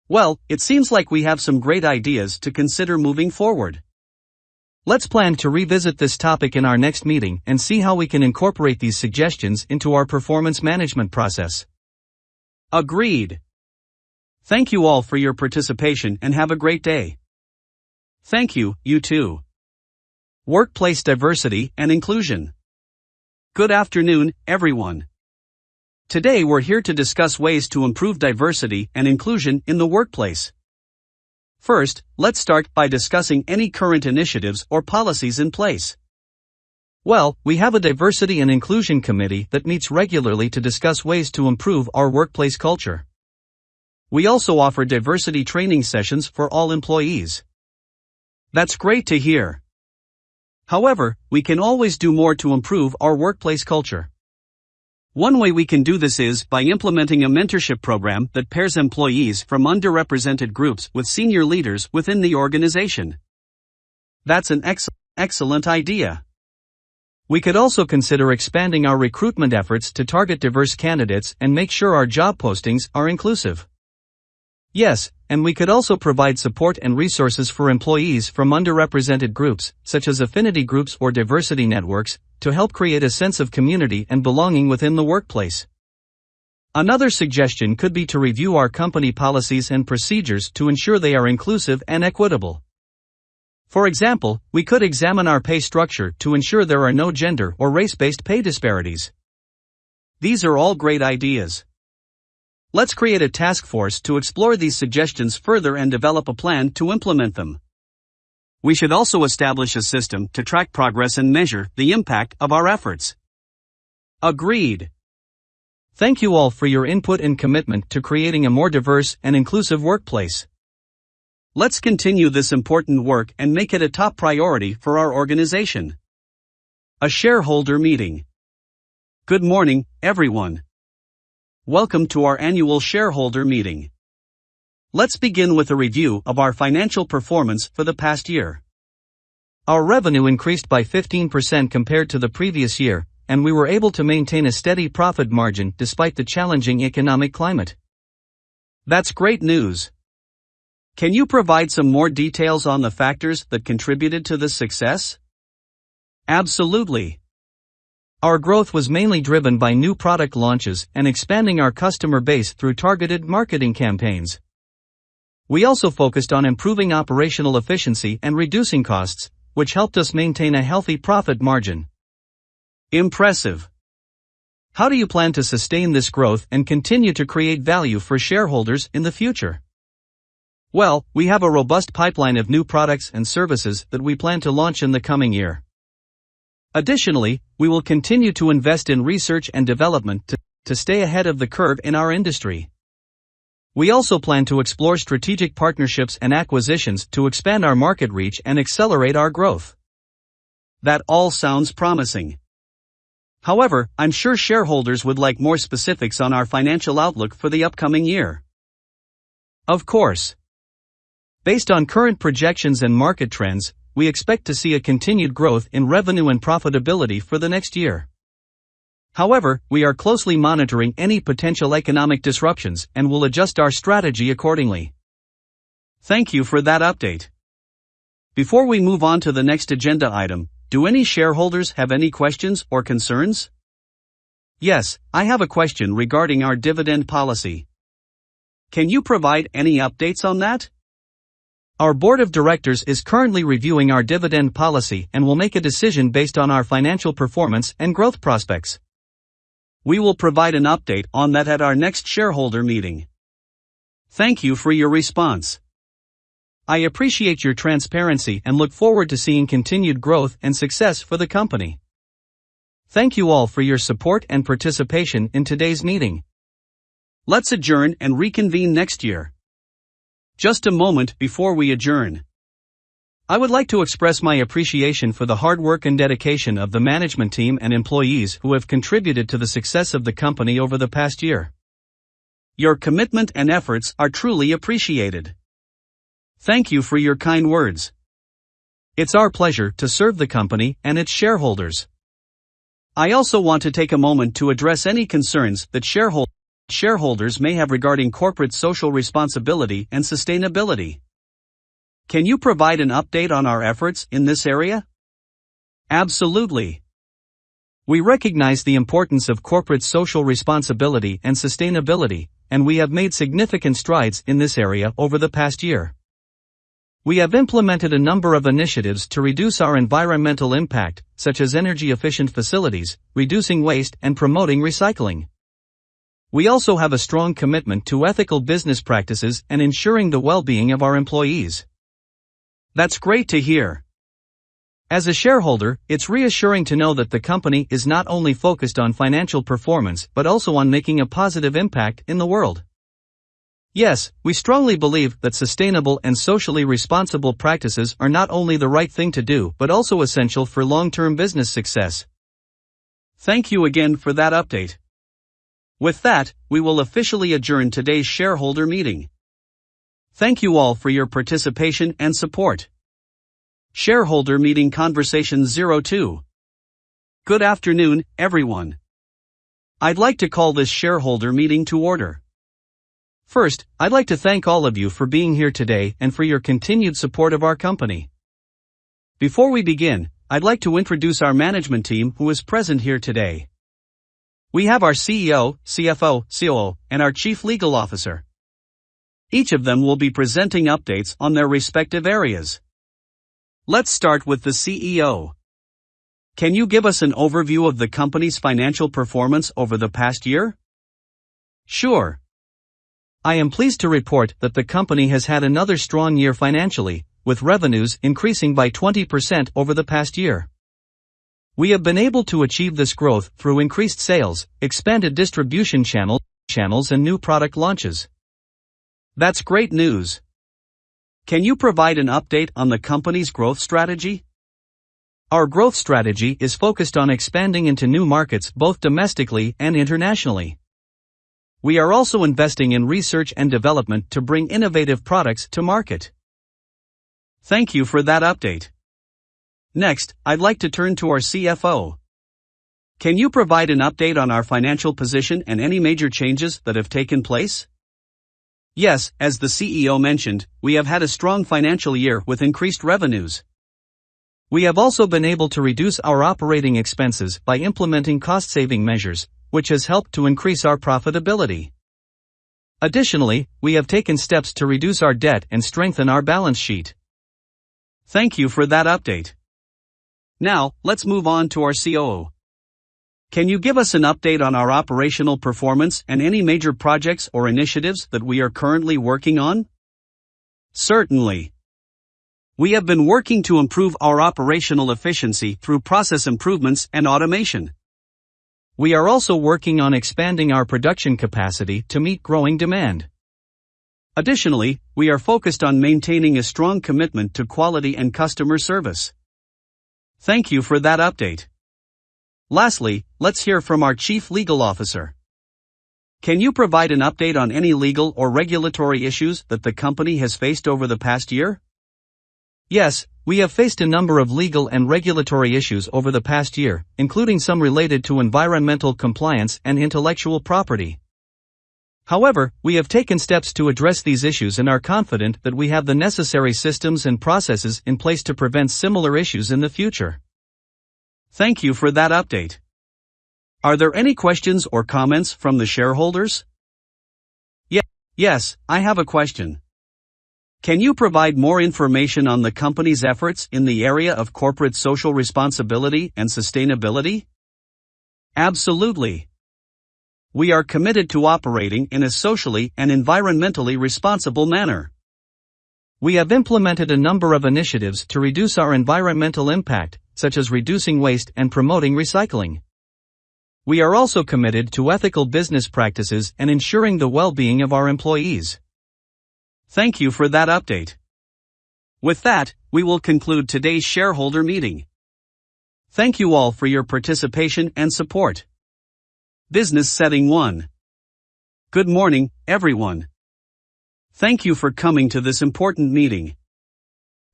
Well, it seems like we have some great ideas to consider moving forward. Let's plan to revisit this topic in our next meeting and see how we can incorporate these suggestions into our performance management process. Agreed. Thank you all for your participation and have a great day. Thank you, you too. Workplace diversity and inclusion. Good afternoon, everyone. Today we're here to discuss ways to improve diversity and inclusion in the workplace. First, let's start by discussing any current initiatives or policies in place. Well, we have a Diversity and Inclusion Committee that meets regularly to discuss ways to improve our workplace culture. We also offer diversity training sessions for all employees. That's great to hear. However, we can always do more to improve our workplace culture. One way we can do this is by implementing a mentorship program that pairs employees from underrepresented groups with senior leaders within the organization. That's an excellent idea. We could also consider expanding our recruitment efforts to target diverse candidates and make sure our job postings are inclusive. Yes, and we could also provide support and resources for employees from underrepresented groups, such as affinity groups or diversity networks, to help create a sense of community and belonging within the workplace. Another suggestion could be to review our company policies and procedures to ensure they are inclusive and equitable. For example, we could examine our pay structure to ensure there are no gender or race-based pay disparities. These are all great ideas. Let's create a task force to explore these suggestions further and develop a plan to implement them. We should also establish a system to track progress and measure the impact of our efforts. Agreed. Thank you all for your input and commitment to creating a more diverse and inclusive workplace. Let's continue this important work and make it a top priority for our organization. A shareholder meeting. Good morning, everyone. Welcome to our annual shareholder meeting. Let's begin with a review of our financial performance for the past year. Our revenue increased by 15% compared to the previous year, and we were able to maintain a steady profit margin despite the challenging economic climate. That's great news. Can you provide some more details on the factors that contributed to this success? Absolutely. Our growth was mainly driven by new product launches and expanding our customer base through targeted marketing campaigns. We also focused on improving operational efficiency and reducing costs, which helped us maintain a healthy profit margin. Impressive. How do you plan to sustain this growth and continue to create value for shareholders in the future? Well, we have a robust pipeline of new products and services that we plan to launch in the coming year. Additionally, we will continue to invest in research and development to stay ahead of the curve in our industry. We also plan to explore strategic partnerships and acquisitions to expand our market reach and accelerate our growth. That all sounds promising. However, I'm sure shareholders would like more specifics on our financial outlook for the upcoming year. Of course. Based on current projections and market trends, we expect to see a continued growth in revenue and profitability for the next year. However, we are closely monitoring any potential economic disruptions and will adjust our strategy accordingly. Thank you for that update. Before we move on to the next agenda item, do any shareholders have any questions or concerns? Yes, I have a question regarding our dividend policy. Can you provide any updates on that? Our board of directors is currently reviewing our dividend policy and will make a decision based on our financial performance and growth prospects. We will provide an update on that at our next shareholder meeting. Thank you for your response. I appreciate your transparency and look forward to seeing continued growth and success for the company. Thank you all for your support and participation in today's meeting. Let's adjourn and reconvene next year. Just a moment before we adjourn. I would like to express my appreciation for the hard work and dedication of the management team and employees who have contributed to the success of the company over the past year. Your commitment and efforts are truly appreciated. Thank you for your kind words. It's our pleasure to serve the company and its shareholders. I also want to take a moment to address any concerns that shareholders may have regarding corporate social responsibility and sustainability. Can you provide an update on our efforts in this area? Absolutely. We recognize the importance of corporate social responsibility and sustainability, and we have made significant strides in this area over the past year. We have implemented a number of initiatives to reduce our environmental impact, such as energy-efficient facilities, reducing waste, and promoting recycling. We also have a strong commitment to ethical business practices and ensuring the well-being of our employees. That's great to hear. As a shareholder, it's reassuring to know that the company is not only focused on financial performance but also on making a positive impact in the world. Yes, we strongly believe that sustainable and socially responsible practices are not only the right thing to do but also essential for long-term business success. Thank you again for that update. With that, we will officially adjourn today's shareholder meeting. Thank you all for your participation and support. Shareholder Meeting Conversation 02. Good afternoon, everyone. I'd like to call this shareholder meeting to order. First, I'd like to thank all of you for being here today and for your continued support of our company. Before we begin, I'd like to introduce our management team who is present here today. We have our CEO, CFO, COO, and our Chief Legal Officer. Each of them will be presenting updates on their respective areas. Let's start with the CEO. Can you give us an overview of the company's financial performance over the past year? Sure. I am pleased to report that the company has had another strong year financially, with revenues increasing by 20% over the past year. We have been able to achieve this growth through increased sales, expanded distribution channels and new product launches. That's great news. Can you provide an update on the company's growth strategy? Our growth strategy is focused on expanding into new markets both domestically and internationally. We are also investing in research and development to bring innovative products to market. Thank you for that update. Next, I'd like to turn to our CFO. Can you provide an update on our financial position and any major changes that have taken place? Yes, as the CEO mentioned, we have had a strong financial year with increased revenues. We have also been able to reduce our operating expenses by implementing cost-saving measures, which has helped to increase our profitability. Additionally, we have taken steps to reduce our debt and strengthen our balance sheet. Thank you for that update. Now, let's move on to our COO. Can you give us an update on our operational performance and any major projects or initiatives that we are currently working on? Certainly. We have been working to improve our operational efficiency through process improvements and automation. We are also working on expanding our production capacity to meet growing demand. Additionally, we are focused on maintaining a strong commitment to quality and customer service. Thank you for that update. Lastly, let's hear from our Chief Legal Officer. Can you provide an update on any legal or regulatory issues that the company has faced over the past year? Yes, we have faced a number of legal and regulatory issues over the past year, including some related to environmental compliance and intellectual property. However, we have taken steps to address these issues and are confident that we have the necessary systems and processes in place to prevent similar issues in the future. Thank you for that update. Are there any questions or comments from the shareholders? Yes, I have a question. Can you provide more information on the company's efforts in the area of corporate social responsibility and sustainability? Absolutely. We are committed to operating in a socially and environmentally responsible manner. We have implemented a number of initiatives to reduce our environmental impact, such as reducing waste and promoting recycling. We are also committed to ethical business practices and ensuring the well-being of our employees. Thank you for that update. With that, we will conclude today's shareholder meeting. Thank you all for your participation and support. Business Setting 1. Good morning, everyone. Thank you for coming to this important meeting.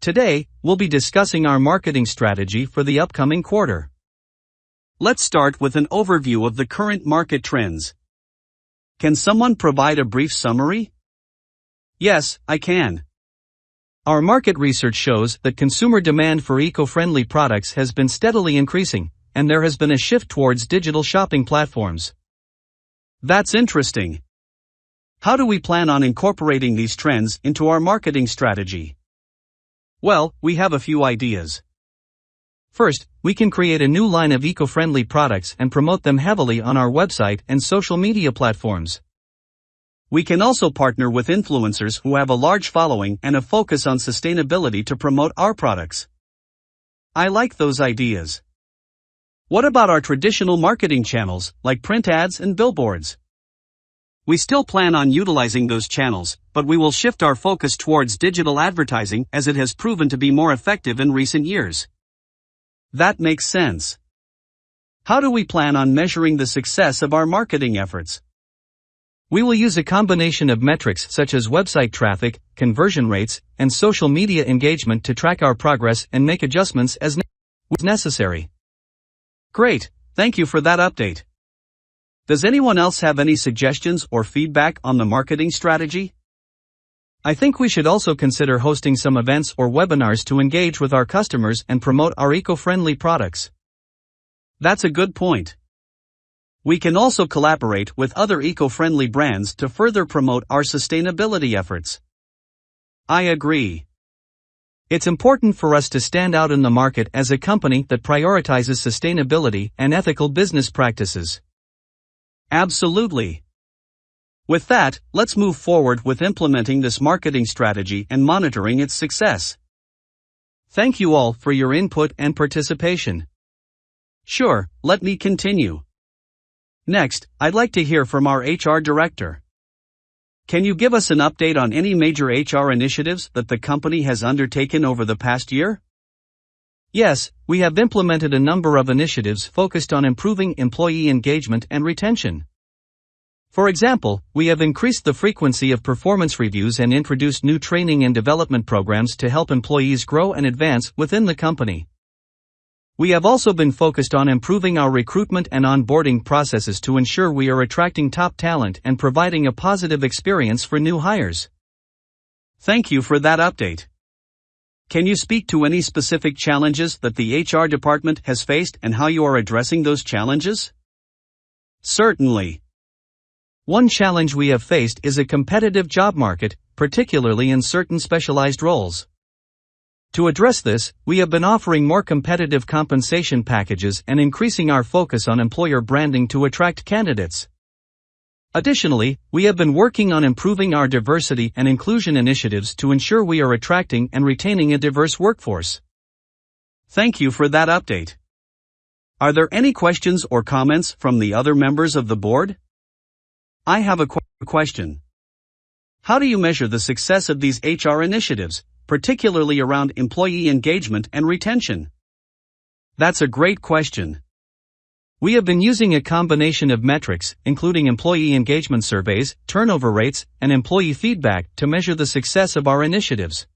Today, we'll be discussing our marketing strategy for the upcoming quarter. Let's start with an overview of the current market trends. Can someone provide a brief summary? Yes, I can. Our market research shows that consumer demand for eco-friendly products has been steadily increasing, and there has been a shift towards digital shopping platforms. That's interesting. How do we plan on incorporating these trends into our marketing strategy? Well, we have a few ideas. First, we can create a new line of eco-friendly products and promote them heavily on our website and social media platforms. We can also partner with influencers who have a large following and a focus on sustainability to promote our products. I like those ideas. What about our traditional marketing channels, like print ads and billboards? We still plan on utilizing those channels, but we will shift our focus towards digital advertising as it has proven to be more effective in recent years. That makes sense. How do we plan on measuring the success of our marketing efforts? We will use a combination of metrics such as website traffic, conversion rates, and social media engagement to track our progress and make adjustments as necessary. Great, thank you for that update. Does anyone else have any suggestions or feedback on the marketing strategy? I think we should also consider hosting some events or webinars to engage with our customers and promote our eco-friendly products. That's a good point. We can also collaborate with other eco-friendly brands to further promote our sustainability efforts. I agree. It's important for us to stand out in the market as a company that prioritizes sustainability and ethical business practices. Absolutely. With that, let's move forward with implementing this marketing strategy and monitoring its success. Thank you all for your input and participation. Sure, let me continue. Next, I'd like to hear from our HR director. Can you give us an update on any major HR initiatives that the company has undertaken over the past year? Yes, we have implemented a number of initiatives focused on improving employee engagement and retention. For example, we have increased the frequency of performance reviews and introduced new training and development programs to help employees grow and advance within the company. We have also been focused on improving our recruitment and onboarding processes to ensure we are attracting top talent and providing a positive experience for new hires. Thank you for that update. Can you speak to any specific challenges that the HR department has faced and how you are addressing those challenges? Certainly. One challenge we have faced is a competitive job market, particularly in certain specialized roles. To address this, we have been offering more competitive compensation packages and increasing our focus on employer branding to attract candidates. Additionally, we have been working on improving our diversity and inclusion initiatives to ensure we are attracting and retaining a diverse workforce. Thank you for that update. Are there any questions or comments from the other members of the board? I have a question. How do you measure the success of these HR initiatives, particularly around employee engagement and retention? That's a great question. We have been using a combination of metrics, including employee engagement surveys, turnover rates, and employee feedback, to measure the success of our initiatives.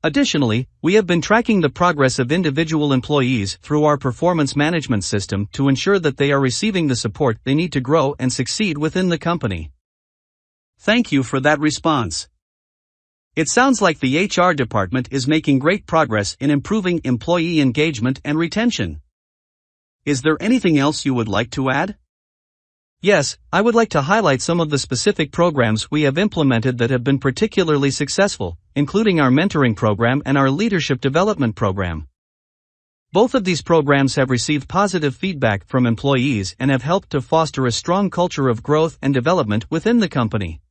Additionally, we have been tracking the progress of individual employees through our performance management system to ensure that they are receiving the support they need to grow and succeed within the company. Thank you for that response. It sounds like the HR department is making great progress in improving employee engagement and retention. Is there anything else you would like to add? Yes, I would like to highlight some of the specific programs we have implemented that have been particularly successful, including our mentoring program and our leadership development program. Both of these programs have received positive feedback from employees and have helped to foster a strong culture of growth and development within the company.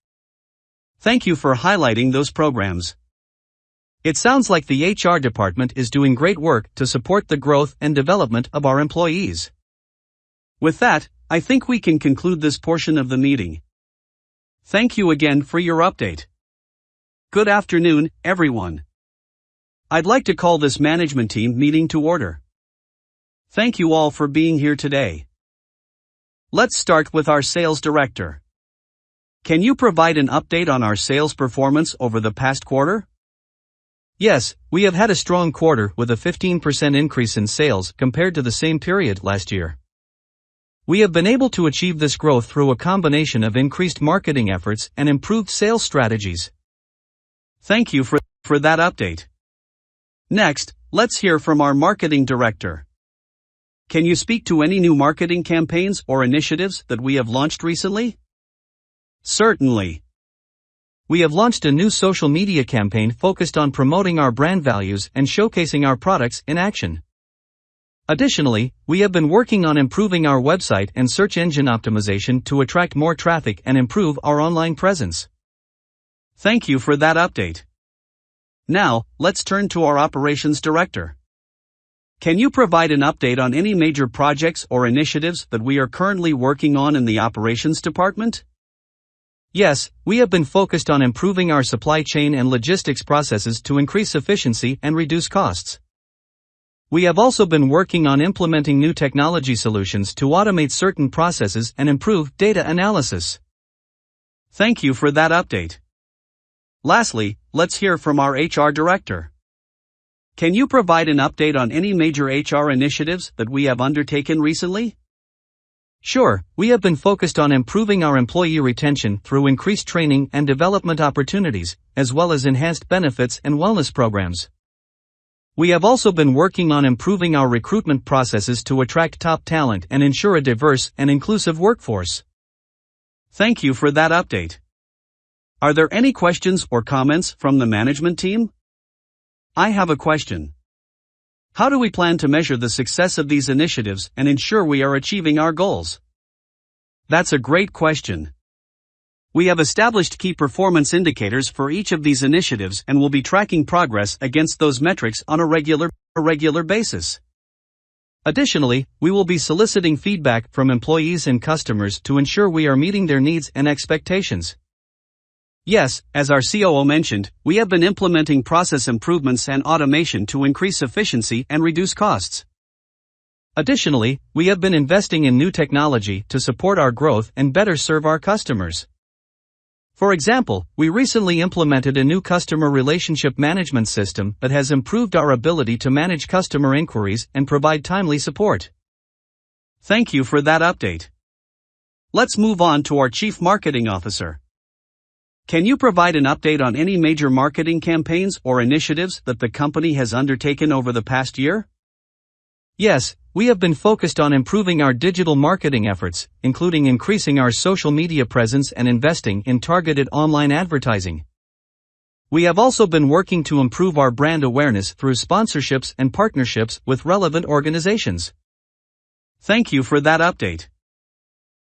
Thank you for highlighting those programs. It sounds like the HR department is doing great work to support the growth and development of our employees. With that, I think we can conclude this portion of the meeting. Thank you again for your update. Good afternoon, everyone. I'd like to call this management team meeting to order. Thank you all for being here today. Let's start with our sales director. Can you provide an update on our sales performance over the past quarter? Yes, we have had a strong quarter with a 15% increase in sales compared to the same period last year. We have been able to achieve this growth through a combination of increased marketing efforts and improved sales strategies. Thank you for that update. Next, let's hear from our marketing director. Can you speak to any new marketing campaigns or initiatives that we have launched recently? Certainly. We have launched a new social media campaign focused on promoting our brand values and showcasing our products in action. Additionally, we have been working on improving our website and search engine optimization to attract more traffic and improve our online presence. Thank you for that update. Now, let's turn to our operations director. Can you provide an update on any major projects or initiatives that we are currently working on in the operations department? Yes, we have been focused on improving our supply chain and logistics processes to increase efficiency and reduce costs. We have also been working on implementing new technology solutions to automate certain processes and improve data analysis. Thank you for that update. Lastly, let's hear from our HR director. Can you provide an update on any major HR initiatives that we have undertaken recently? Sure, we have been focused on improving our employee retention through increased training and development opportunities, as well as enhanced benefits and wellness programs. We have also been working on improving our recruitment processes to attract top talent and ensure a diverse and inclusive workforce. Thank you for that update. Are there any questions or comments from the management team? I have a question. How do we plan to measure the success of these initiatives and ensure we are achieving our goals? That's a great question. We have established key performance indicators for each of these initiatives and will be tracking progress against those metrics on a regular basis. Additionally, we will be soliciting feedback from employees and customers to ensure we are meeting their needs and expectations. Yes, as our COO mentioned, we have been implementing process improvements and automation to increase efficiency and reduce costs. Additionally, we have been investing in new technology to support our growth and better serve our customers. For example, we recently implemented a new customer relationship management system that has improved our ability to manage customer inquiries and provide timely support. Thank you for that update. Let's move on to our Chief Marketing Officer. Can you provide an update on any major marketing campaigns or initiatives that the company has undertaken over the past year? Yes, we have been focused on improving our digital marketing efforts, including increasing our social media presence and investing in targeted online advertising. We have also been working to improve our brand awareness through sponsorships and partnerships with relevant organizations. Thank you for that update.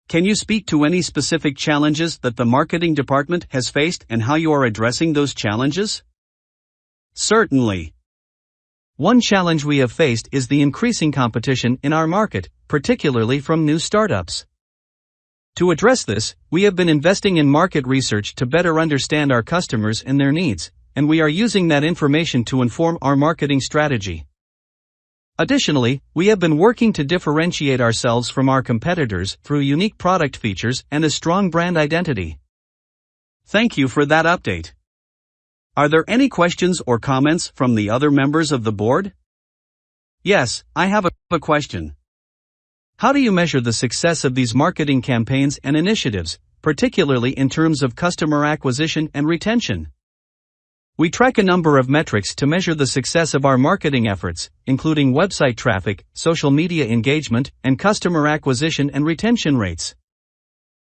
Can you speak to any specific challenges that the marketing department has faced and how you are addressing those challenges? Certainly. One challenge we have faced is the increasing competition in our market, particularly from new startups. To address this, we have been investing in market research to better understand our customers and their needs, and we are using that information to inform our marketing strategy. Additionally, we have been working to differentiate ourselves from our competitors through unique product features and a strong brand identity. Thank you for that update. Are there any questions or comments from the other members of the board? Yes, I have a question. How do you measure the success of these marketing campaigns and initiatives, particularly in terms of customer acquisition and retention? We track a number of metrics to measure the success of our marketing efforts, including website traffic, social media engagement, and customer acquisition and retention rates.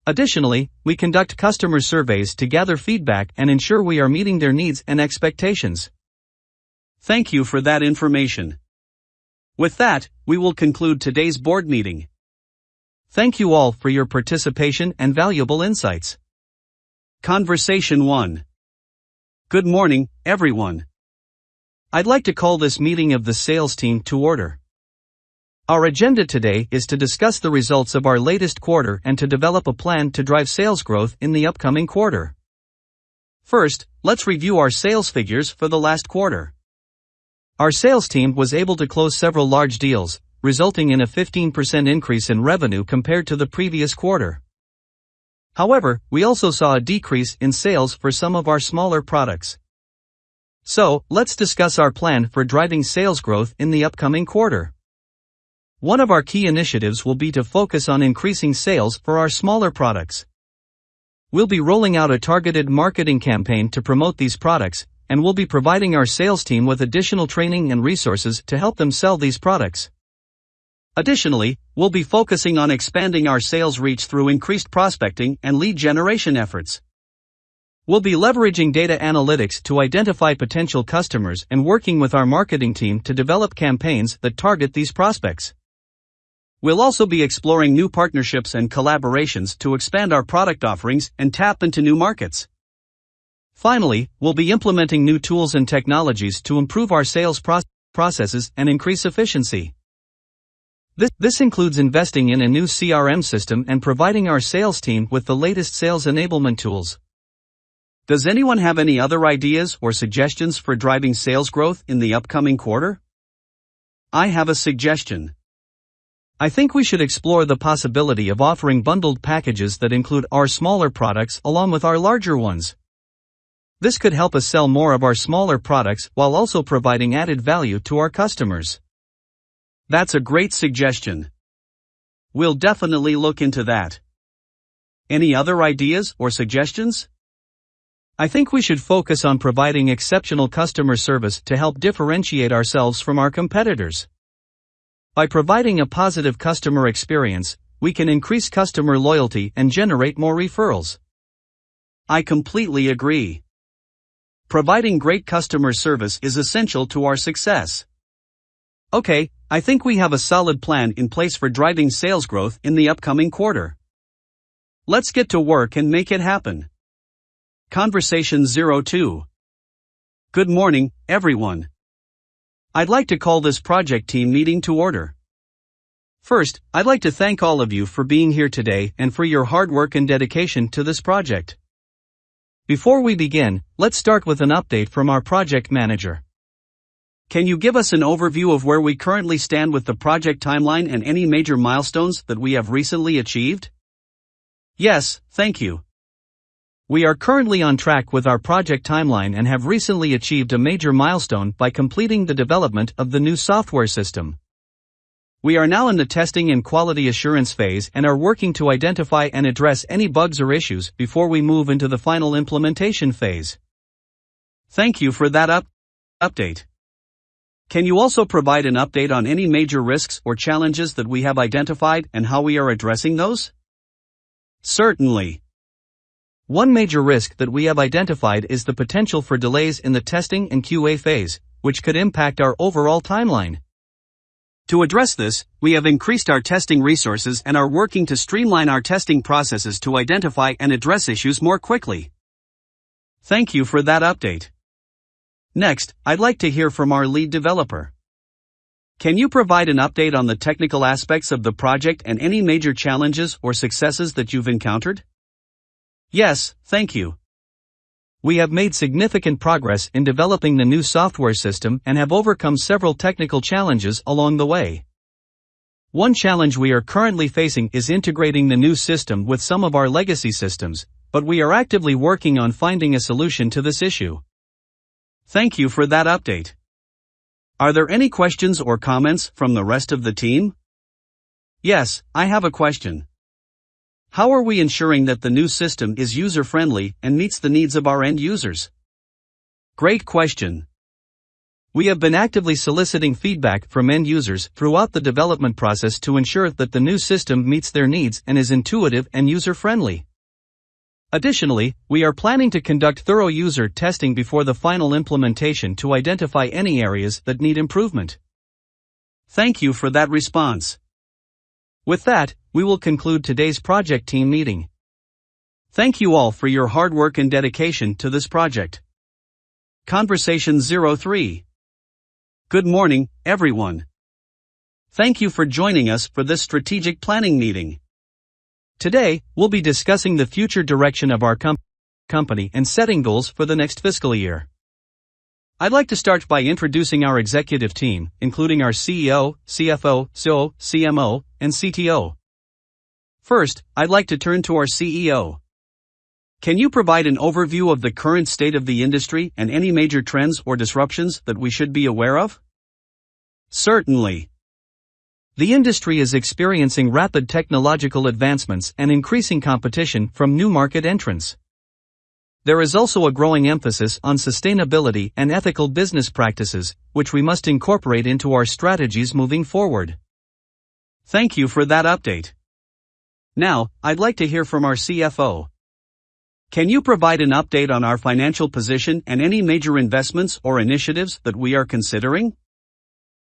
Additionally, we conduct customer surveys to gather feedback and ensure we are meeting their needs and expectations. Thank you for that information. With that, we will conclude today's board meeting. Thank you all for your participation and valuable insights. Conversation 1. Good morning, everyone. I'd like to call this meeting of the sales team to order. Our agenda today is to discuss the results of our latest quarter and to develop a plan to drive sales growth in the upcoming quarter. First, let's review our sales figures for the last quarter. Our sales team was able to close several large deals, resulting in a 15% increase in revenue compared to the previous quarter. However, we also saw a decrease in sales for some of our smaller products. So, let's discuss our plan for driving sales growth in the upcoming quarter. One of our key initiatives will be to focus on increasing sales for our smaller products. We'll be rolling out a targeted marketing campaign to promote these products, and we'll be providing our sales team with additional training and resources to help them sell these products. Additionally, we'll be focusing on expanding our sales reach through increased prospecting and lead generation efforts. We'll be leveraging data analytics to identify potential customers and working with our marketing team to develop campaigns that target these prospects. We'll also be exploring new partnerships and collaborations to expand our product offerings and tap into new markets. Finally, we'll be implementing new tools and technologies to improve our sales processes and increase efficiency. This includes investing in a new CRM system and providing our sales team with the latest sales enablement tools. Does anyone have any other ideas or suggestions for driving sales growth in the upcoming quarter? I have a suggestion. I think we should explore the possibility of offering bundled packages that include our smaller products along with our larger ones. This could help us sell more of our smaller products while also providing added value to our customers. That's a great suggestion. We'll definitely look into that. Any other ideas or suggestions? I think we should focus on providing exceptional customer service to help differentiate ourselves from our competitors. By providing a positive customer experience, we can increase customer loyalty and generate more referrals. I completely agree. Providing great customer service is essential to our success. Okay, I think we have a solid plan in place for driving sales growth in the upcoming quarter. Let's get to work and make it happen. Conversation 02. Good morning, everyone. I'd like to call this project team meeting to order. First, I'd like to thank all of you for being here today and for your hard work and dedication to this project. Before we begin, let's start with an update from our project manager. Can you give us an overview of where we currently stand with the project timeline and any major milestones that we have recently achieved? Yes, thank you. We are currently on track with our project timeline and have recently achieved a major milestone by completing the development of the new software system. We are now in the testing and quality assurance phase and are working to identify and address any bugs or issues before we move into the final implementation phase. Thank you for that update. Can you also provide an update on any major risks or challenges that we have identified and how we are addressing those? Certainly. One major risk that we have identified is the potential for delays in the testing and QA phase, which could impact our overall timeline. To address this, we have increased our testing resources and are working to streamline our testing processes to identify and address issues more quickly. Thank you for that update. Next, I'd like to hear from our lead developer. Can you provide an update on the technical aspects of the project and any major challenges or successes that you've encountered? Yes, thank you. We have made significant progress in developing the new software system and have overcome several technical challenges along the way. One challenge we are currently facing is integrating the new system with some of our legacy systems, but we are actively working on finding a solution to this issue. Thank you for that update. Are there any questions or comments from the rest of the team? Yes, I have a question. How are we ensuring that the new system is user-friendly and meets the needs of our end users? Great question. We have been actively soliciting feedback from end users throughout the development process to ensure that the new system meets their needs and is intuitive and user-friendly. Additionally, we are planning to conduct thorough user testing before the final implementation to identify any areas that need improvement. Thank you for that response. With that, we will conclude today's project team meeting. Thank you all for your hard work and dedication to this project. Conversation 03. Good morning, everyone. Thank you for joining us for this strategic planning meeting. Today, we'll be discussing the future direction of our company and setting goals for the next fiscal year. I'd like to start by introducing our executive team, including our CEO, CFO, COO, CMO, and CTO. First, I'd like to turn to our CEO. Can you provide an overview of the current state of the industry and any major trends or disruptions that we should be aware of? Certainly. The industry is experiencing rapid technological advancements and increasing competition from new market entrants. There is also a growing emphasis on sustainability and ethical business practices, which we must incorporate into our strategies moving forward. Thank you for that update. Now, I'd like to hear from our CFO. Can you provide an update on our financial position and any major investments or initiatives that we are considering?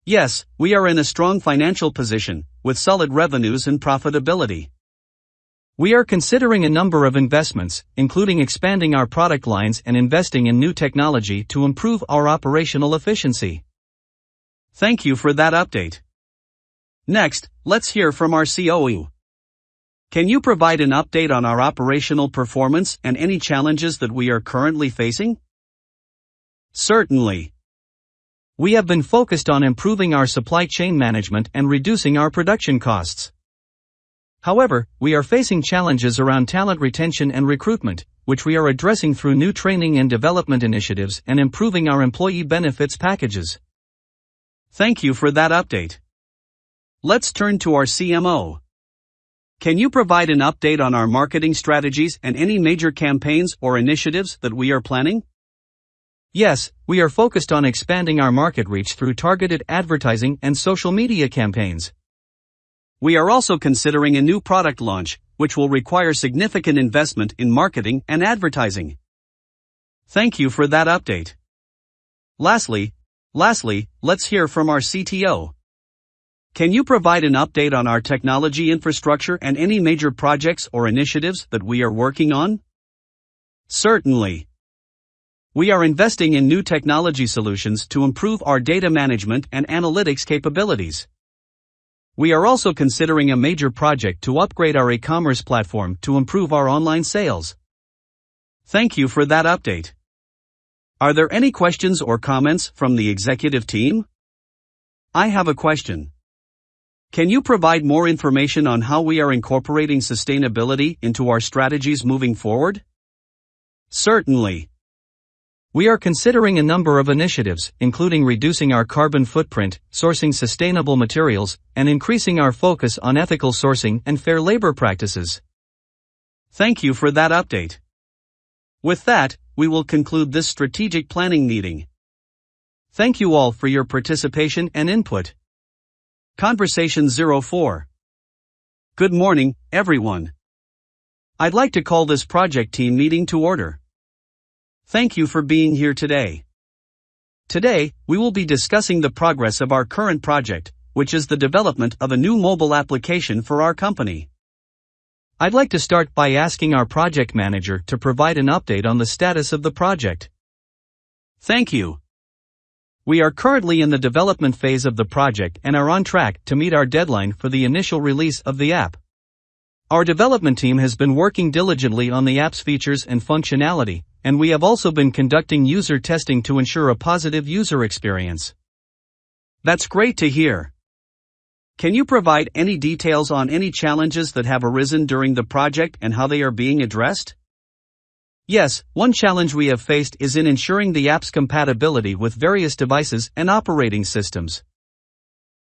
Yes, we are in a strong financial position, with solid revenues and profitability. We are considering a number of investments, including expanding our product lines and investing in new technology to improve our operational efficiency. Thank you for that update. Next, let's hear from our COO. Can you provide an update on our operational performance and any challenges that we are currently facing? Certainly. We have been focused on improving our supply chain management and reducing our production costs. However, we are facing challenges around talent retention and recruitment, which we are addressing through new training and development initiatives and improving our employee benefits packages. Thank you for that update. Let's turn to our CMO. Can you provide an update on our marketing strategies and any major campaigns or initiatives that we are planning? Yes, we are focused on expanding our market reach through targeted advertising and social media campaigns. We are also considering a new product launch, which will require significant investment in marketing and advertising. Thank you for that update. Lastly, let's hear from our CTO. Can you provide an update on our technology infrastructure and any major projects or initiatives that we are working on? Certainly. We are investing in new technology solutions to improve our data management and analytics capabilities. We are also considering a major project to upgrade our e-commerce platform to improve our online sales. Thank you for that update. Are there any questions or comments from the executive team? I have a question. Can you provide more information on how we are incorporating sustainability into our strategies moving forward? Certainly. We are considering a number of initiatives, including reducing our carbon footprint, sourcing sustainable materials, and increasing our focus on ethical sourcing and fair labor practices. Thank you for that update. With that, we will conclude this strategic planning meeting. Thank you all for your participation and input. Conversation 04. Good morning, everyone. I'd like to call this project team meeting to order. Thank you for being here today. Today, we will be discussing the progress of our current project, which is the development of a new mobile application for our company. I'd like to start by asking our project manager to provide an update on the status of the project. Thank you. We are currently in the development phase of the project and are on track to meet our deadline for the initial release of the app. Our development team has been working diligently on the app's features and functionality, and we have also been conducting user testing to ensure a positive user experience. That's great to hear. Can you provide any details on any challenges that have arisen during the project and how they are being addressed? Yes, one challenge we have faced is in ensuring the app's compatibility with various devices and operating systems.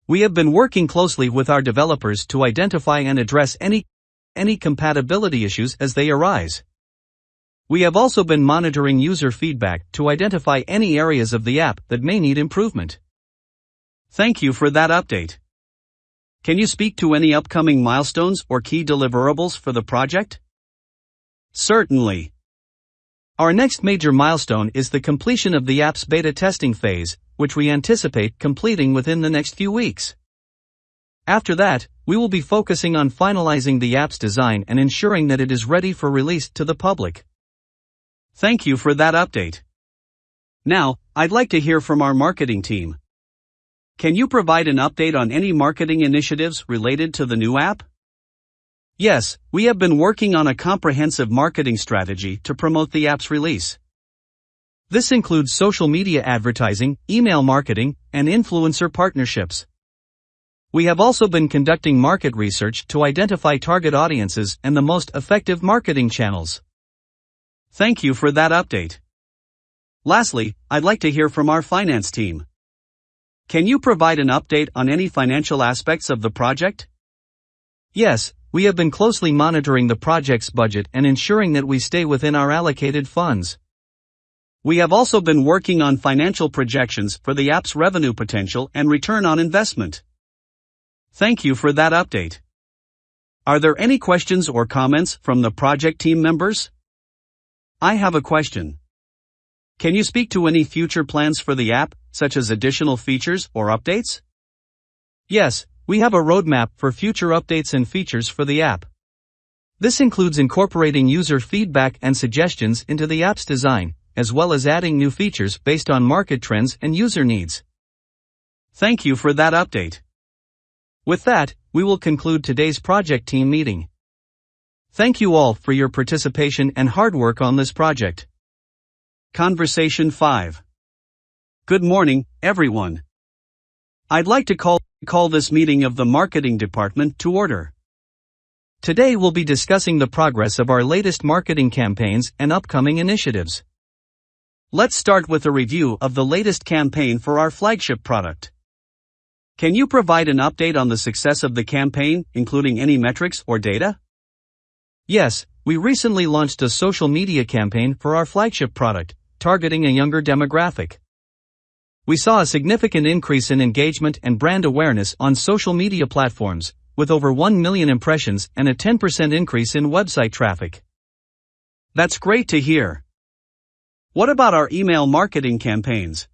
We have been working closely with our developers to identify and address any compatibility issues as they arise. We have also been monitoring user feedback to identify any areas of the app that may need improvement. Thank you for that update. Can you speak to any upcoming milestones or key deliverables for the project? Certainly. Our next major milestone is the completion of the app's beta testing phase, which we anticipate completing within the next few weeks. After that, we will be focusing on finalizing the app's design and ensuring that it is ready for release to the public. Thank you for that update. Now, I'd like to hear from our marketing team. Can you provide an update on any marketing initiatives related to the new app? Yes, we have been working on a comprehensive marketing strategy to promote the app's release. This includes social media advertising, email marketing, and influencer partnerships. We have also been conducting market research to identify target audiences and the most effective marketing channels. Thank you for that update. Lastly, I'd like to hear from our finance team. Can you provide an update on any financial aspects of the project? Yes, we have been closely monitoring the project's budget and ensuring that we stay within our allocated funds. We have also been working on financial projections for the app's revenue potential and return on investment. Thank you for that update. Are there any questions or comments from the project team members? I have a question. Can you speak to any future plans for the app, such as additional features or updates? Yes, we have a roadmap for future updates and features for the app. This includes incorporating user feedback and suggestions into the app's design, as well as adding new features based on market trends and user needs. Thank you for that update. With that, we will conclude today's project team meeting. Thank you all for your participation and hard work on this project. Conversation 5. Good morning, everyone. I'd like to call this meeting of the marketing department to order. Today we'll be discussing the progress of our latest marketing campaigns and upcoming initiatives. Let's start with a review of the latest campaign for our flagship product. Can you provide an update on the success of the campaign, including any metrics or data? Yes, we recently launched a social media campaign for our flagship product, targeting a younger demographic. We saw a significant increase in engagement and brand awareness on social media platforms, with over 1 million impressions and a 10% increase in website traffic. That's great to hear. What about our email marketing campaigns?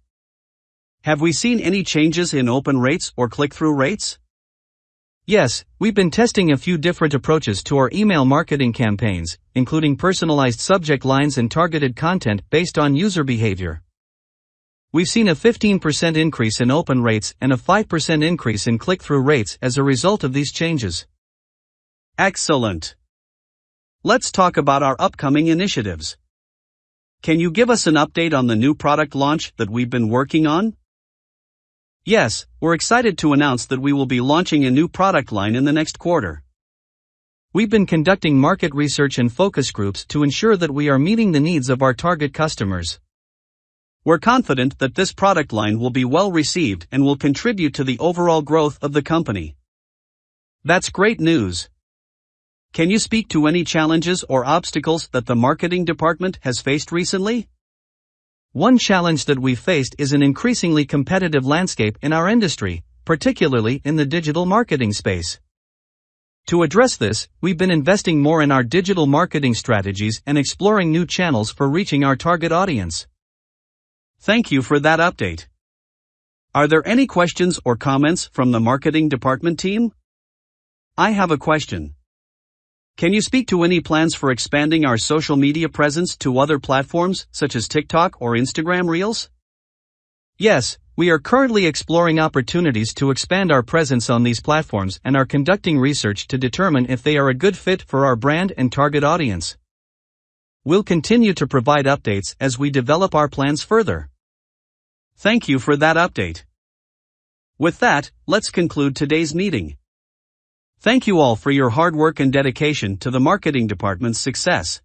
Have we seen any changes in open rates or click-through rates? Yes, we've been testing a few different approaches to our email marketing campaigns, including personalized subject lines and targeted content based on user behavior. We've seen a 15% increase in open rates and a 5% increase in click-through rates as a result of these changes. Excellent. Let's talk about our upcoming initiatives. Can you give us an update on the new product launch that we've been working on? Yes, we're excited to announce that we will be launching a new product line in the next quarter. We've been conducting market research and focus groups to ensure that we are meeting the needs of our target customers. We're confident that this product line will be well received and will contribute to the overall growth of the company. That's great news. Can you speak to any challenges or obstacles that the marketing department has faced recently? One challenge that we've faced is an increasingly competitive landscape in our industry, particularly in the digital marketing space. To address this, we've been investing more in our digital marketing strategies and exploring new channels for reaching our target audience. Thank you for that update. Are there any questions or comments from the marketing department team? I have a question. Can you speak to any plans for expanding our social media presence to other platforms such as TikTok or Instagram Reels? Yes, we are currently exploring opportunities to expand our presence on these platforms and are conducting research to determine if they are a good fit for our brand and target audience. We'll continue to provide updates as we develop our plans further. Thank you for that update. With that, let's conclude today's meeting. Thank you all for your hard work and dedication to the marketing department's success.